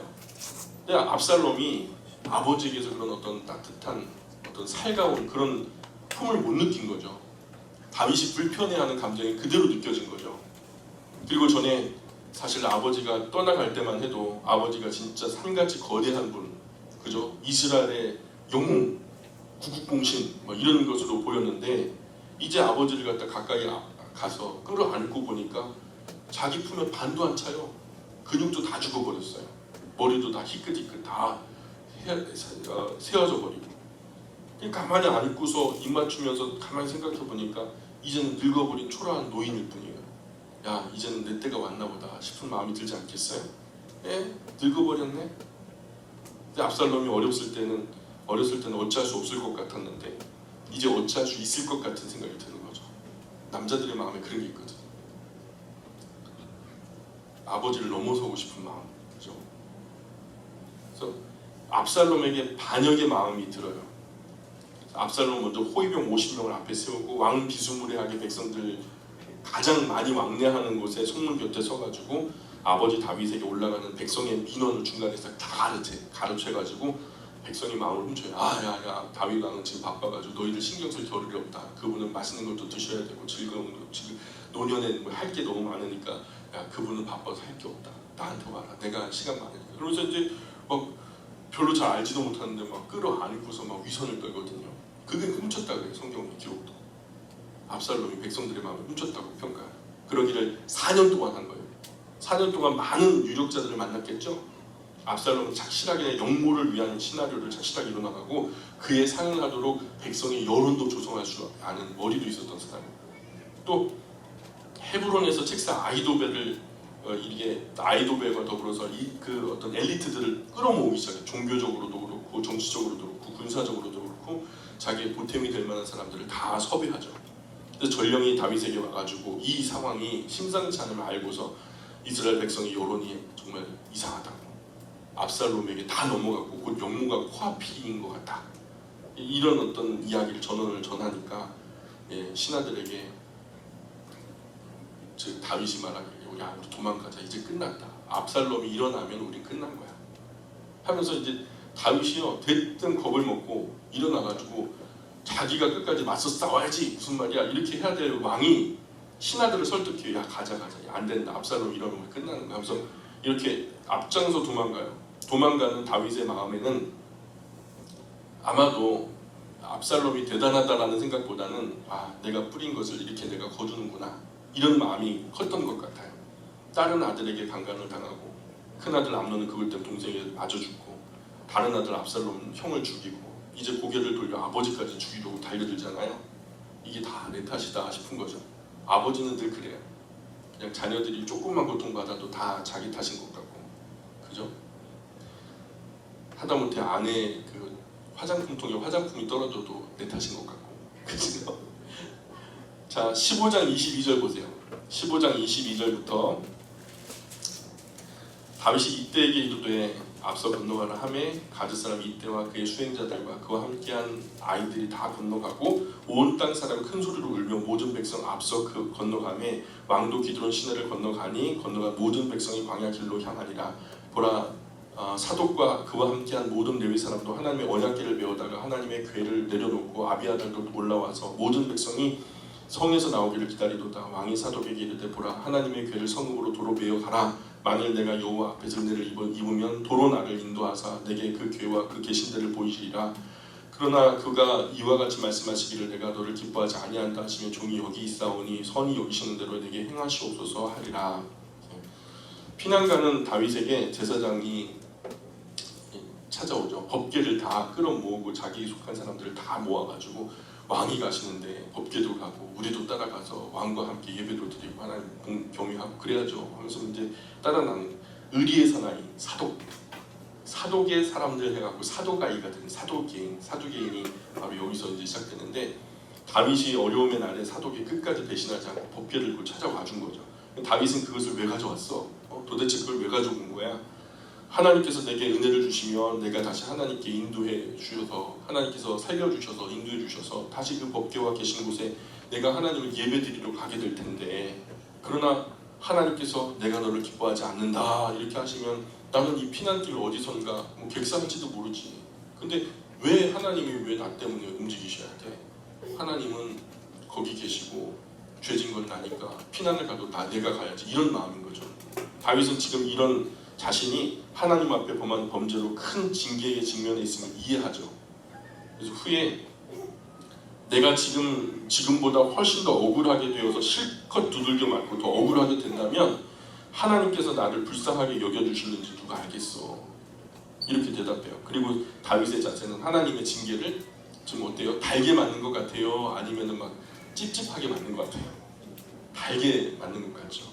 근데 압살롬이 아버지에게서 그런 어떤 따뜻한 어떤 살가운 그런 품을 못 느낀 거죠. 다윗이 불편해하는 감정이 그대로 느껴진 거죠. 그리고 전에 사실 아버지가 떠나갈 때만 해도 아버지가 진짜 산같이 거대한 분, 그죠? 이스라엘의 영웅, 구국공신 이런 것으로 보였는데 이제 아버지를 갖다 가까이 가서 끌어안고 보니까 자기 품에 반도 안 차요. 근육도 다 죽어버렸어요. 머리도 다 희끗희끗 다 세워져 버리고 가만히 안고서 입 맞추면서 가만히 생각해 보니까 이제는 늙어버린 초라한 노인일 뿐이에요. 야, 이제는 내 때가 왔나 보다 싶은 마음이 들지 않겠어요? 늙어버렸네? 근데 압살롬이 어렸을 때는 어찌할 수 없을 것 같았는데 이제 어찌할 수 있을 것 같은 생각이 드는 거죠. 남자들의 마음에 그런 게 있거든. 아버지를 넘어서고 싶은 마음, 그죠? 그래서 압살롬에게 반역의 마음이 들어요. 압살롬 먼저 호위병 50명을 앞에 세우고 왕 비스무리하게 백성들 가장 많이 왕래하는 곳에 성문 곁에 서가지고 아버지 다윗에게 올라가는 백성의 민원을 중간에서 다 가르쳐가지고 백성이 마음을 훔쳐요. 야 다윗 왕은 지금 바빠가지고 너희들 신경 쓸 겨를이 없다. 그분은 맛있는 것도 드셔야 되고 즐거운 거 지금 노년에 할 게 너무 많으니까 야 그분은 바빠서 할 게 없다. 나한테 와라. 내가 시간 많으니까. 그러면서 이제 막 별로 잘 알지도 못하는데 막 끌어안고서 막 위선을 떨거든요. 그게 훔쳤다 그래요. 성경의 기록도. 압살롬이 백성들의 마음을 훔쳤다고 평가해요. 그러기를 4년 동안 한 거예요. 4년 동안 많은 유력자들을 만났겠죠. 압살롬은 착실하게 영모를 위한 시나리오를 착실하게 이뤄나가고 그에 상응하도록 백성의 여론도 조성할 수 아는 머리도 있었던 사람이에요. 또 헤브론에서 책사 아이도벨과 더불어서 그 어떤 엘리트들을 끌어모으기 시작해요. 종교적으로도 그렇고 정치적으로도 그렇고 군사적으로도 그렇고 자기의 보탬이 될 만한 사람들을 다 섭외하죠. 그래서 전령이 다윗에게 와가지고 이 상황이 심상치 않음을 알고서 이스라엘 백성의 여론이 정말 이상하다고 압살롬에게 다 넘어갔고 곧 명무가 코앞인 것 같다. 이런 어떤 이야기를 전하니까 신하들에게 즉 다윗이 말하기를 야 우리 도망가자 이제 끝났다. 압살롬이 일어나면 우리 끝난 거야. 하면서 이제 다윗이요 됐든 겁을 먹고 일어나가지고 자기가 끝까지 맞서 싸워야지 무슨 말이야 이렇게 해야 될 왕이 신하들을 설득해요. 야 가자 안 된다. 압살롬 이러면 끝나는 거야. 하면서 이렇게 앞장서 도망가요. 도망가는 다윗의 마음에는 아마도 압살롬이 대단하다라는 생각보다는 아 내가 뿌린 것을 이렇게 내가 거두는구나 이런 마음이 컸던 것 같아요. 다른 아들에게 강간을 당하고 큰아들 암논은 그걸 때문에 동생에게 맞아 죽고 다른 아들 압살롬 형을 죽이고 이제 고개를 돌려 아버지까지 죽이려고 달려들잖아요. 이게 다 내 탓이다 싶은 거죠. 아버지는 늘 그래요. 그냥 자녀들이 조금만 고통받아도 다 자기 탓인 것 같고 그죠? 하다못해 아내 그 화장품통에 화장품이 떨어져도 내 탓인 것 같고 그죠? 자 15장 22절 보세요. 15장 22절부터 다윗이 이때에게 이르되 앞서 건너가라 하매 가드 사람 이때와 그의 수행자들과 그와 함께한 아이들이 다 건너가고 온 땅 사람 큰 소리로 울며 모든 백성 앞서 그 건너가매 왕도 기드론 시내를 건너가니 건너가 모든 백성이 광야 길로 향하니라. 보라 사독과 그와 함께한 모든 레위 사람도 하나님의 언약궤를 메우다가 하나님의 궤를 내려놓고 아비아달도 올라와서 모든 백성이 성에서 나오기를 기다리도다. 왕이 사독에게 이르되 보라 하나님의 궤를 성읍으로 도로 메어 가라. 만일 내가 여호와 앞에서 은혜를 입으면 도로 나를 인도하사 내게 그 궤와 그 계신 데를 보이시리라. 그러나 그가 이와 같이 말씀하시기를 내가 너를 기뻐하지 아니한다 하시며 종이 여기 있사오니 선이 여기시는 대로 내게 행하시옵소서 하리라. 피난가는 다윗에게 제사장이 찾아오죠. 법궤를 다 끌어모으고 자기 속한 사람들을 다 모아가지고 왕이 가시는데 법궤도 가고 우리도 따라가서 왕과 함께 예배도 드리고 하나님 경외하고 그래야죠 하면서 이제 따라나는 의리의 사나이 사독의 사람들 해갖고 사도가이가 된 사두개인이 바로 여기서 이제 시작되는데 다윗이 어려움의 날에 사독이 끝까지 배신하지 않고 법궤를 들고 찾아와 준 거죠. 다윗은 그것을 왜 가져왔어? 도대체 그걸 왜 가져온 거야? 하나님께서 내게 은혜를 주시면 내가 다시 하나님께 인도해 주셔서 하나님께서 살려주셔서 인도해 주셔서 다시 그 법궤와 계신 곳에 내가 하나님을 예배드리러 가게 될 텐데 그러나 하나님께서 내가 너를 기뻐하지 않는다 이렇게 하시면 나는 이 피난길 어디선가 객사할지도 모르지. 근데 왜 하나님이 왜 나 때문에 움직이셔야 돼? 하나님은 거기 계시고 죄진 건 나니까 피난을 가도 내가 가야지 이런 마음인 거죠. 다윗은 지금 이런 자신이 하나님 앞에 범한 범죄로 큰 징계에 직면해 있음을 이해하죠. 그래서 후에 내가 지금보다 훨씬 더 억울하게 되어서 실컷 두들겨 맞고 더 억울하게 된다면 하나님께서 나를 불쌍하게 여겨주시는지 누가 알겠어. 이렇게 대답해요. 그리고 다윗의 자세는 하나님의 징계를 지금 어때요? 달게 맞는 것 같아요? 아니면 막 찝찝하게 맞는 것 같아요? 달게 맞는 것 같죠.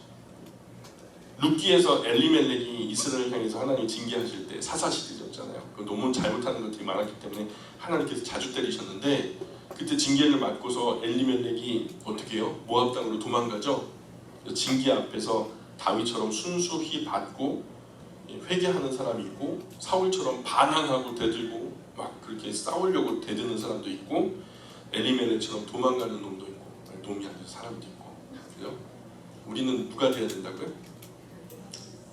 룻기에서 엘리멜렉이 이스라엘 향해서 하나님 징계하실 때 사사시대였잖아요. 그 너무 잘못하는 것들이 많았기 때문에 하나님께서 자주 때리셨는데 그때 징계를 맞고서 엘리멜렉이 어떻게 해요? 모압 땅으로 도망가죠. 징계 앞에서 다윗처럼 순수히 받고 회개하는 사람이 있고 사울처럼 반항하고 대들고 막 그렇게 싸우려고 대드는 사람도 있고 엘리멜렉처럼 도망가는 놈도 있고 놈이 아니라 사람도 있고 그죠? 우리는 누가 돼야 된다고요?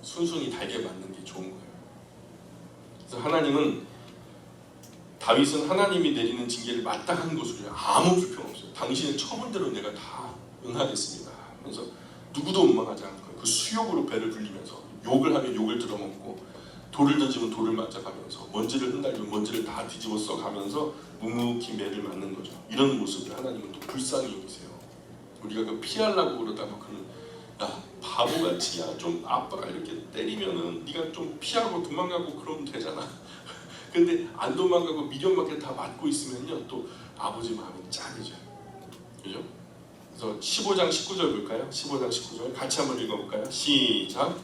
순순히 달게 맞는 게 좋은 거예요. 그래서 하나님은 다윗은 하나님이 내리는 징계를 마땅한 것으로 아무 불평 없어요. 당신의 처분 대로 내가 다 응하겠습니다. 그래서 누구도 원망하지 않고 그 수욕으로 배를 불리면서 욕을 하면 욕을 들어먹고 돌을 던지면 돌을 맞아가면서 먼지를 흩날리면 먼지를 다 뒤집어 써가면서 묵묵히 매를 맞는 거죠. 이런 모습을 하나님은 또 불쌍히 여기세요. 우리가 그 피하려고 그러다가 그는 야 바보같이 좀 아빠가 이렇게 때리면은 네가 좀 피하고 도망가고 그러면 되잖아. 근데 안 도망가고 미련맞게 다 맞고 있으면요 또 아버지 마음이 짠해져요. 그죠? 그래서 15장 19절 볼까요? 15장 19절 같이 한번 읽어볼까요? 시작.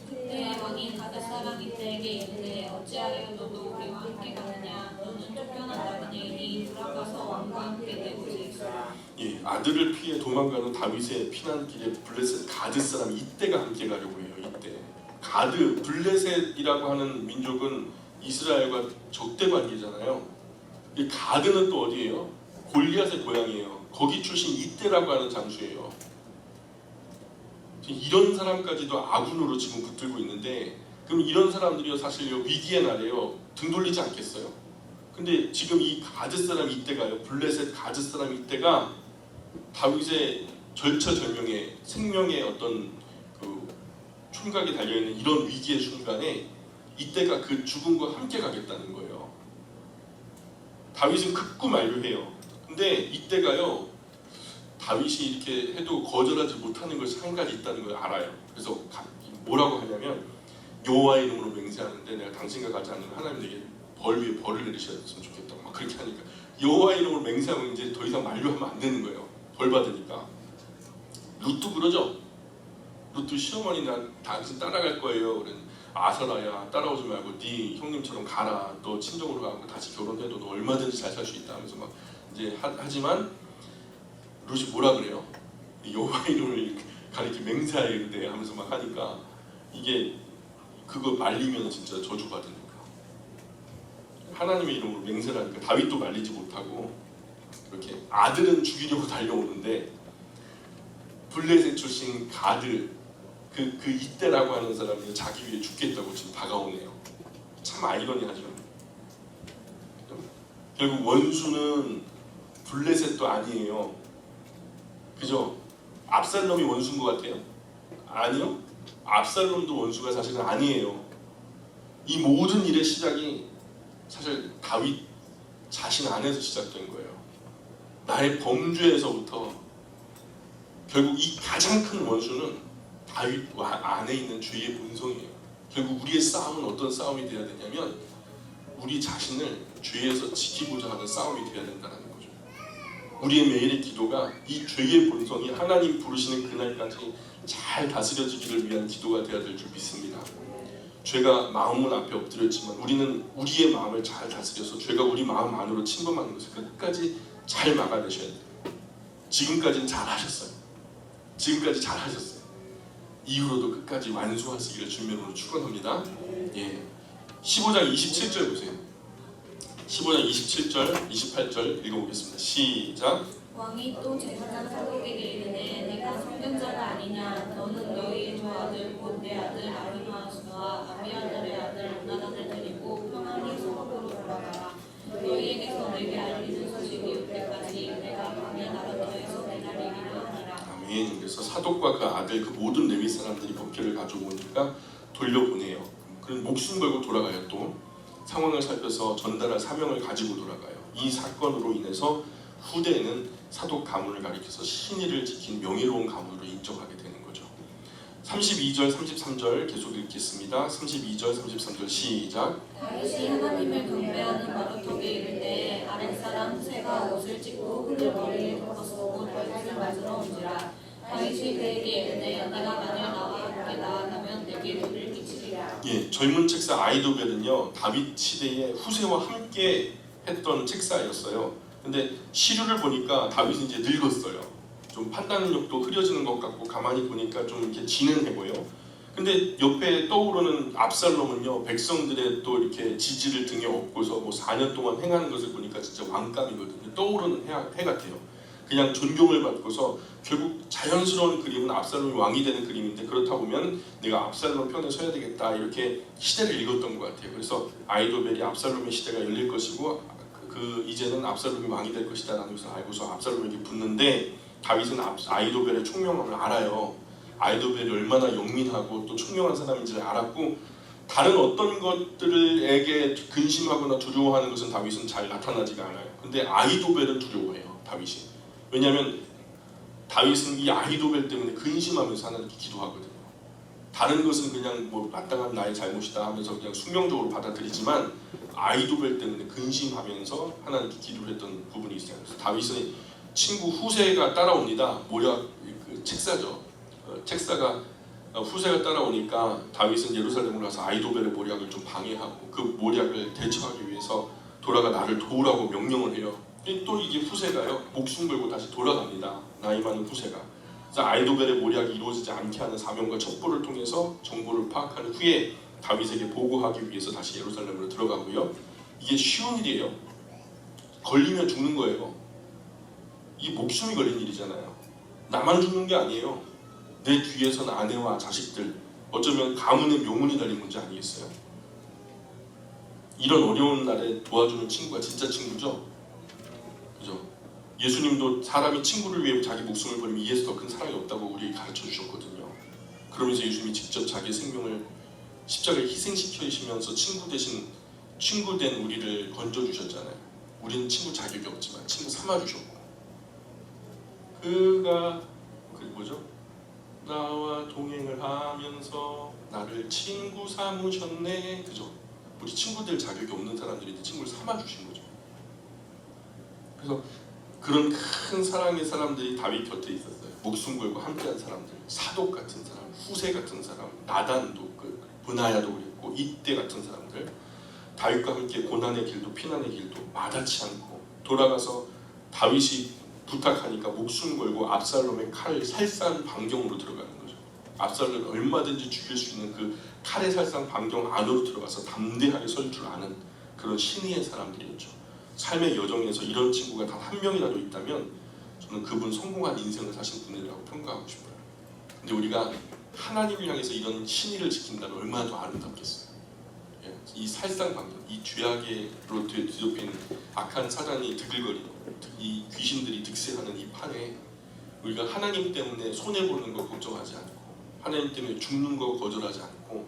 그때 왕이 가드 사람 이때에게 이르되 어찌하여 너도 우리와 함께 가느냐 너는 쫓겨난 나그네이니 돌아가서 왕과 함께 내 곳에 있어라. 예, 아들을 피해 도망가는 다윗의 피난길에 블레셋 가드 사람이 이때가 함께 가려고 해요. 이때 가드 블레셋이라고 하는 민족은 이스라엘과 적대 관계잖아요. 이 가드는 또 어디예요? 골리앗의 고향이에요. 거기 출신 이때라고 하는 장수예요. 이런 사람까지도 아군으로 지금 붙들고 있는데, 그럼 이런 사람들이요 사실 위기의 날에요 등 돌리지 않겠어요? 근데 지금 이 가드 사람 이때가요, 블레셋 가드 사람 이때가 다윗의 절처절명의 생명의 어떤 그 총각이 달려있는 이런 위기의 순간에 이때가 그 죽음과 함께 가겠다는 거예요. 다윗은 극구 만류해요. 근데 이때가요 다윗이 이렇게 해도 거절하지 못하는 것이 한 가지 있다는 걸 알아요. 그래서 뭐라고 하냐면, 여호와의 이름으로 맹세하는데 내가 당신과 가지 않으면 하나님 내게 벌 위에 벌을 내리셨으면 좋겠다고 막 그렇게 하니까, 여호와의 이름으로 맹세하면 이제 더 이상 만류하면 안 되는 거예요. 벌 받으니까. 룻도 그러죠. 룻도 시어머니 나 당신 따라갈 거예요. 그래. 아서라야 따라오지 말고 네 형님처럼 가라. 너 친정으로 가고 다시 결혼해도 너 얼마든지 잘 살 수 있다 하면서 막 이제 하지만 룻이 뭐라 그래요? 여호와의 이름을 가리켜 맹세해야 돼 하면서 막 하니까, 이게 그거 말리면 진짜 저주받으니까 하나님의 이름으로 맹세를 하니까 다윗도 말리지 못하고 이렇게 아들은 죽이려고 달려오는데 블레셋 출신 가드 그 이때라고 하는 사람이 자기 위해 죽겠다고 지금 다가오네요. 참 아이러니하죠. 결국 원수는 블레셋도 아니에요. 그죠? 압살롬이 원수인 것 같아요? 아니요. 압살롬도 원수가 사실은 아니에요. 이 모든 일의 시작이 사실 다윗 자신 안에서 시작된 거예요. 나의 범죄에서부터 결국 이 가장 큰 원수는 다윗 안에 있는 죄의 본성이에요. 결국 우리의 싸움은 어떤 싸움이 되어야 되냐면, 우리 자신을 죄에서 지키고자 하는 싸움이 되어야 된다는 거죠. 우리의 매일의 기도가 이 죄의 본성이 하나님 부르시는 그날까지 잘 다스려지기를 위한 기도가 되어야 될 줄 믿습니다. 죄가 마음문 앞에 엎드렸지만 우리는 우리의 마음을 잘 다스려서 죄가 우리 마음 안으로 침범하는 것을 끝까지 잘 막아내셔야 돼요. 지금까지는 잘 하셨어요. 지금까지 잘 하셨어요. 이후로도 끝까지 완수하시기를 주님으로 축원합니다. 예. 15장 27절 보세요. 15장 27절, 28절 읽어보겠습니다. 시작. 왕이 또 제사장 사독에게 이르되 내가 선견자가 아니냐. 너는 너희의 두 아들 곧 내 아들 아히마아스와 아비아달의 아들 요나단을 데리고 평안히 성읍으로 돌아가라. 너희에게서 내게 알리는 소식이 올 때까지 내가 밤에 나루터에서 기다리기를 하리라. 아멘. 그래서 사독과 그 아들 그 모든 레위 사람들이 법궤를 가져오니까 돌려보내요. 그럼 목숨 걸고 돌아가요. 또 상황을 살펴서 전달할 사명을 가지고 돌아가요. 이 사건으로 인해서 후대에는 사독 가문을 가리켜서 신의를 지킨 명예로운 가문으로 인정하게 되는 거죠. 32절, 33절 계속 읽겠습니다. 32절, 33절 시작. 다윗이 하나님을 경배하는 마루턱에 이르되 아랫사람 후세가 옷을 찢고 흙을 머리에 덮어쓰고 다윗을 맞으러 온지라. 다윗이 그에게 이르되 내가 만일 나와 함께 나아가면 내게 누를 끼치리라. 예, 젊은 책사 아이도벨은요 다윗 시대의 후세와 함께 했던 책사였어요. 근데 시류를 보니까 다윗이 이제 늙었어요. 좀 판단력도 흐려지는 것 같고 가만히 보니까 좀 이렇게 진은해 보여. 근데 옆에 떠오르는 압살롬은요 백성들의 또 이렇게 지지를 등에 업고서 뭐 4년 동안 행하는 것을 보니까 진짜 왕감이거든요. 떠오르는 해 같아요. 그냥 존경을 받고서 결국 자연스러운 그림은 압살롬이 왕이 되는 그림인데, 그렇다 보면 내가 압살롬 편에 서야 되겠다 이렇게 시대를 읽었던 것 같아요. 그래서 아이도벨이 압살롬의 시대가 열릴 것이고 이제는 압살롬이 왕이 될 것이다 라는 것을 알고서 압살롬에게 붙는데, 다윗은 아이도벨의 총명함을 알아요. 아이도벨이 얼마나 영민하고 또 총명한 사람인지를 알았고, 다른 어떤 것들에게 근심하거나 두려워하는 것은 다윗은 잘 나타나지가 않아요. 근데 아이도벨은 두려워해요. 다윗이. 왜냐하면 다윗은 이 아히도벨 때문에 근심하면서 하나님께 기도하거든요. 다른 것은 그냥 뭐 마땅한 나의 잘못이다 하면서 그냥 숙명적으로 받아들이지만 아히도벨 때문에 근심하면서 하나님께 기도를 했던 부분이 있어요. 그래서 다윗은 친구 후세가 따라옵니다. 모략 그 책사죠. 책사가 후세가 따라오니까 다윗은 예루살렘으로 가서 아히도벨의 모략을 좀 방해하고 그 모략을 대처하기 위해서 돌아가 나를 도우라고 명령을 해요. 또 이게 후세가요 목숨 걸고 다시 돌아갑니다. 나이 많은 후세가. 그래서 아이도벨의 모략이 이루어지지 않게 하는 사명과 첩보를 통해서 정보를 파악한 후에 다윗에게 보고하기 위해서 다시 예루살렘으로 들어가고요. 이게 쉬운 일이에요. 걸리면 죽는 거예요. 이게 목숨이 걸린 일이잖아요. 나만 죽는 게 아니에요. 내 뒤에서는 아내와 자식들, 어쩌면 가문의 명운이 달린 문제 아니겠어요? 이런 어려운 날에 도와주는 친구가 진짜 친구죠? 그죠? 예수님도 사람이 친구를 위해 자기 목숨을 버리면 이에서 더 큰 사랑이 없다고 우리에게 가르쳐 주셨거든요. 그러면서 예수님이 직접 자기 생명을 십자가에 희생시키시면서 친구 된 우리를 건져주셨잖아요. 우리는 친구 자격이 없지만 친구 삼아주셨고, 그가 뭐죠? 나와 동행을 하면서 나를 친구 삼으셨네. 그죠? 우리 친구들 자격이 없는 사람들이 친구를 삼아주신 거죠. 그래서 그런 큰 사랑의 사람들이 다윗 곁에 있었어요. 목숨 걸고 함께한 사람들, 사독 같은 사람, 후세 같은 사람, 나단도 브나야도 그랬고 이때 같은 사람들, 다윗과 함께 고난의 길도 피난의 길도 마다치 않고 돌아가서 다윗이 부탁하니까 목숨 걸고 압살롬의 칼 살상 반경으로 들어가는 거죠. 압살롬을 얼마든지 죽일 수 있는 그 칼의 살상 반경 안으로 들어가서 담대하게 설 줄 아는 그런 신의의 사람들이었죠. 삶의 여정에서 이런 친구가 단 한 명이라도 있다면 저는 그분 성공한 인생을 사신 분이라고 평가하고 싶어요. 근데 우리가 하나님을 향해서 이런 신의를 지킨다면 얼마나 더 아름답겠어요. 이 살상 반경, 이 죄악으로 뒤덮여 있는 악한 사단이 드글거리고 이 귀신들이 득세하는 이 판에 우리가 하나님 때문에 손해보는 거 걱정하지 않고 하나님 때문에 죽는 거 거절하지 않고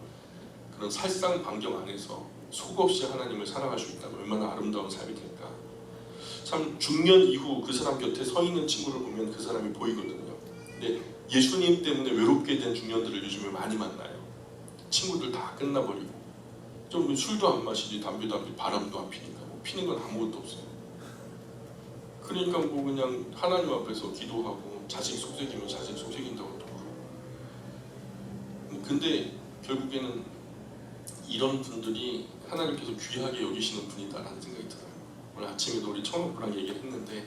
그런 살상 반경 안에서 속없이 하나님을 사랑할 수 있다면 얼마나 아름다운 삶이 될까. 참 중년 이후 그 사람 곁에 서 있는 친구를 보면 그 사람이 보이거든요. 근데 예수님 때문에 외롭게 된 중년들을 요즘에 많이 만나요. 친구들 다 끝나버리고 좀 술도 안 마시지, 담배도 안 피고 바람도 안 피니까 뭐 피는 건 아무것도 없어요. 그러니까 뭐 그냥 하나님 앞에서 기도하고 자식 속삭이면 자식 속삭인다고 또 그러고. 근데 결국에는 이런 분들이 하나님께서 귀하게 여기시는 분이다라는 생각이 들어요. 오늘 아침에도 우리 청학부랑 얘기를 했는데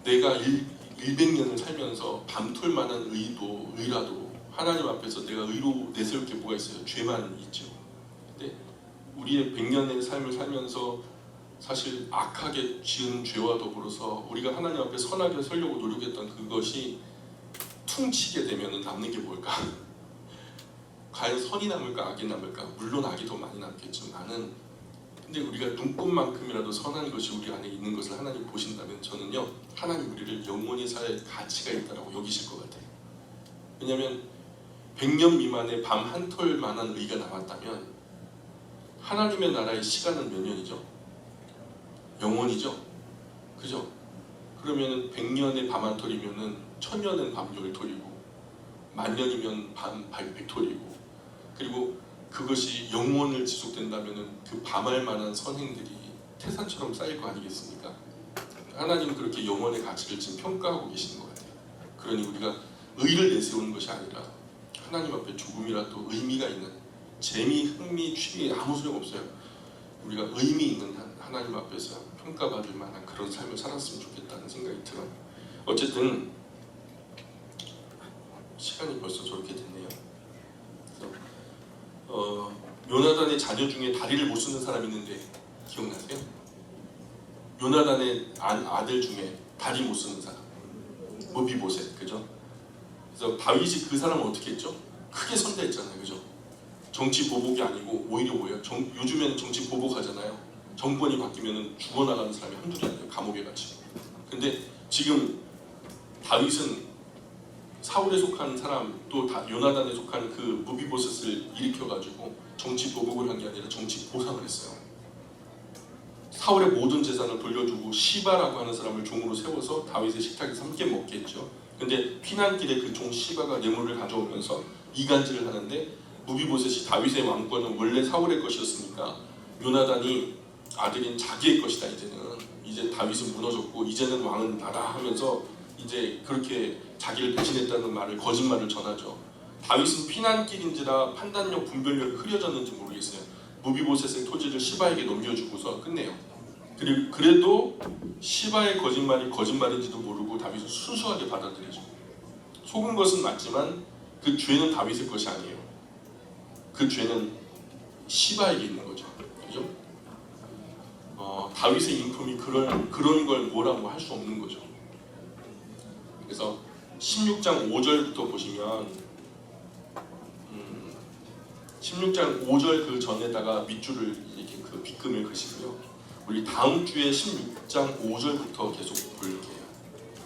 내가 100년을 살면서 밤톨만한 의라도 하나님 앞에서 내가 의로 내세울 게 뭐가 있어요? 죄만 있죠. 근데 우리의 100년의 삶을 살면서 사실 악하게 지은 죄와 더불어서 우리가 하나님 앞에 선하게 서려고 노력했던 그것이 퉁치게 되면 남는 게 뭘까? 과연 선이 남을까 악이 남을까? 물론 악이 더 많이 남겠지만은 근데 우리가 눈꽃만큼이라도 선한 것이 우리 안에 있는 것을 하나님 보신다면 저는요 하나님 우리를 영원히 살 가치가 있다고 여기실 것 같아요. 왜냐하면 100년 미만의 밤 한 톨만한 의가 남았다면 하나님의 나라의 시간은 몇 년이죠? 영원이죠? 그죠? 그러면은 100년의 밤 한 톨이면은 1000년은 밤 10톨이고 만년이면 밤 100톨이고 그리고 그것이 영원을 지속된다면은 그 밤할 만한 선행들이 태산처럼 쌓일 거 아니겠습니까? 하나님은 그렇게 영원의 가치를 지금 평가하고 계시는 것 같아요. 그러니 우리가 의를 내세우는 것이 아니라 하나님 앞에 조금이라도 의미가 있는 재미, 흥미, 취미 아무 소용 없어요. 우리가 의미 있는 하나님 앞에서 평가받을 만한 그런 삶을 살았으면 좋겠다는 생각이 들어요. 어쨌든 시간이 벌써 저렇게 됐네요. 그래서 요나단의 자녀 중에 다리를 못 쓰는 사람이 있는데 기억나세요? 요나단의 아들 중에 다리 못 쓰는 사람 무비보셋, 그죠? 그래서 다윗이 그 사람을 어떻게 했죠? 크게 선대했잖아요, 그죠? 정치 보복이 아니고 오히려 뭐예요? 요즘에는 정치 보복하잖아요. 정권이 바뀌면 죽어나가는 사람이 한둘이 아니에요. 감옥에 갇히고. 근데 지금 다윗은 사울에 속한 사람 또 요나단에 속한 그 무비보셋을 일으켜가지고 정치 보복을 한 게 아니라 정치 보상을 했어요. 사울의 모든 재산을 돌려주고 시바라고 하는 사람을 종으로 세워서 다윗의 식탁에서 함께 먹게 했죠. 근데 피난길에 그 종 시바가 뇌물을 가져오면서 이간질을 하는데 무비보셋이 다윗의 왕권은 원래 사울의 것이었으니까 요나단이 아들인 자기의 것이다. 이제 다윗은 무너졌고 이제는 왕은 나라 하면서 이제 그렇게 자기를 배신했다는 말을 거짓말을 전하죠. 다윗은 피난길인지라 판단력, 분별력이 흐려졌는지 모르겠어요. 무비보셋의 토지를 시바에게 넘겨주고서 끝내요. 그래도 시바의 거짓말이 거짓말인지도 모르고 다윗은 순수하게 받아들이죠. 속은 것은 맞지만 그 죄는 다윗의 것이 아니에요. 그 죄는 시바에게 있는 거죠. 그죠? 다윗의 인품이 그런 걸 뭐라고 할 수 없는 거죠. 그래서 16장 5절부터 보시면 16장 5절 그 전에다가 밑줄을 이렇게 그 빗금을 그시고요. 우리 다음 주에 16장 5절부터 계속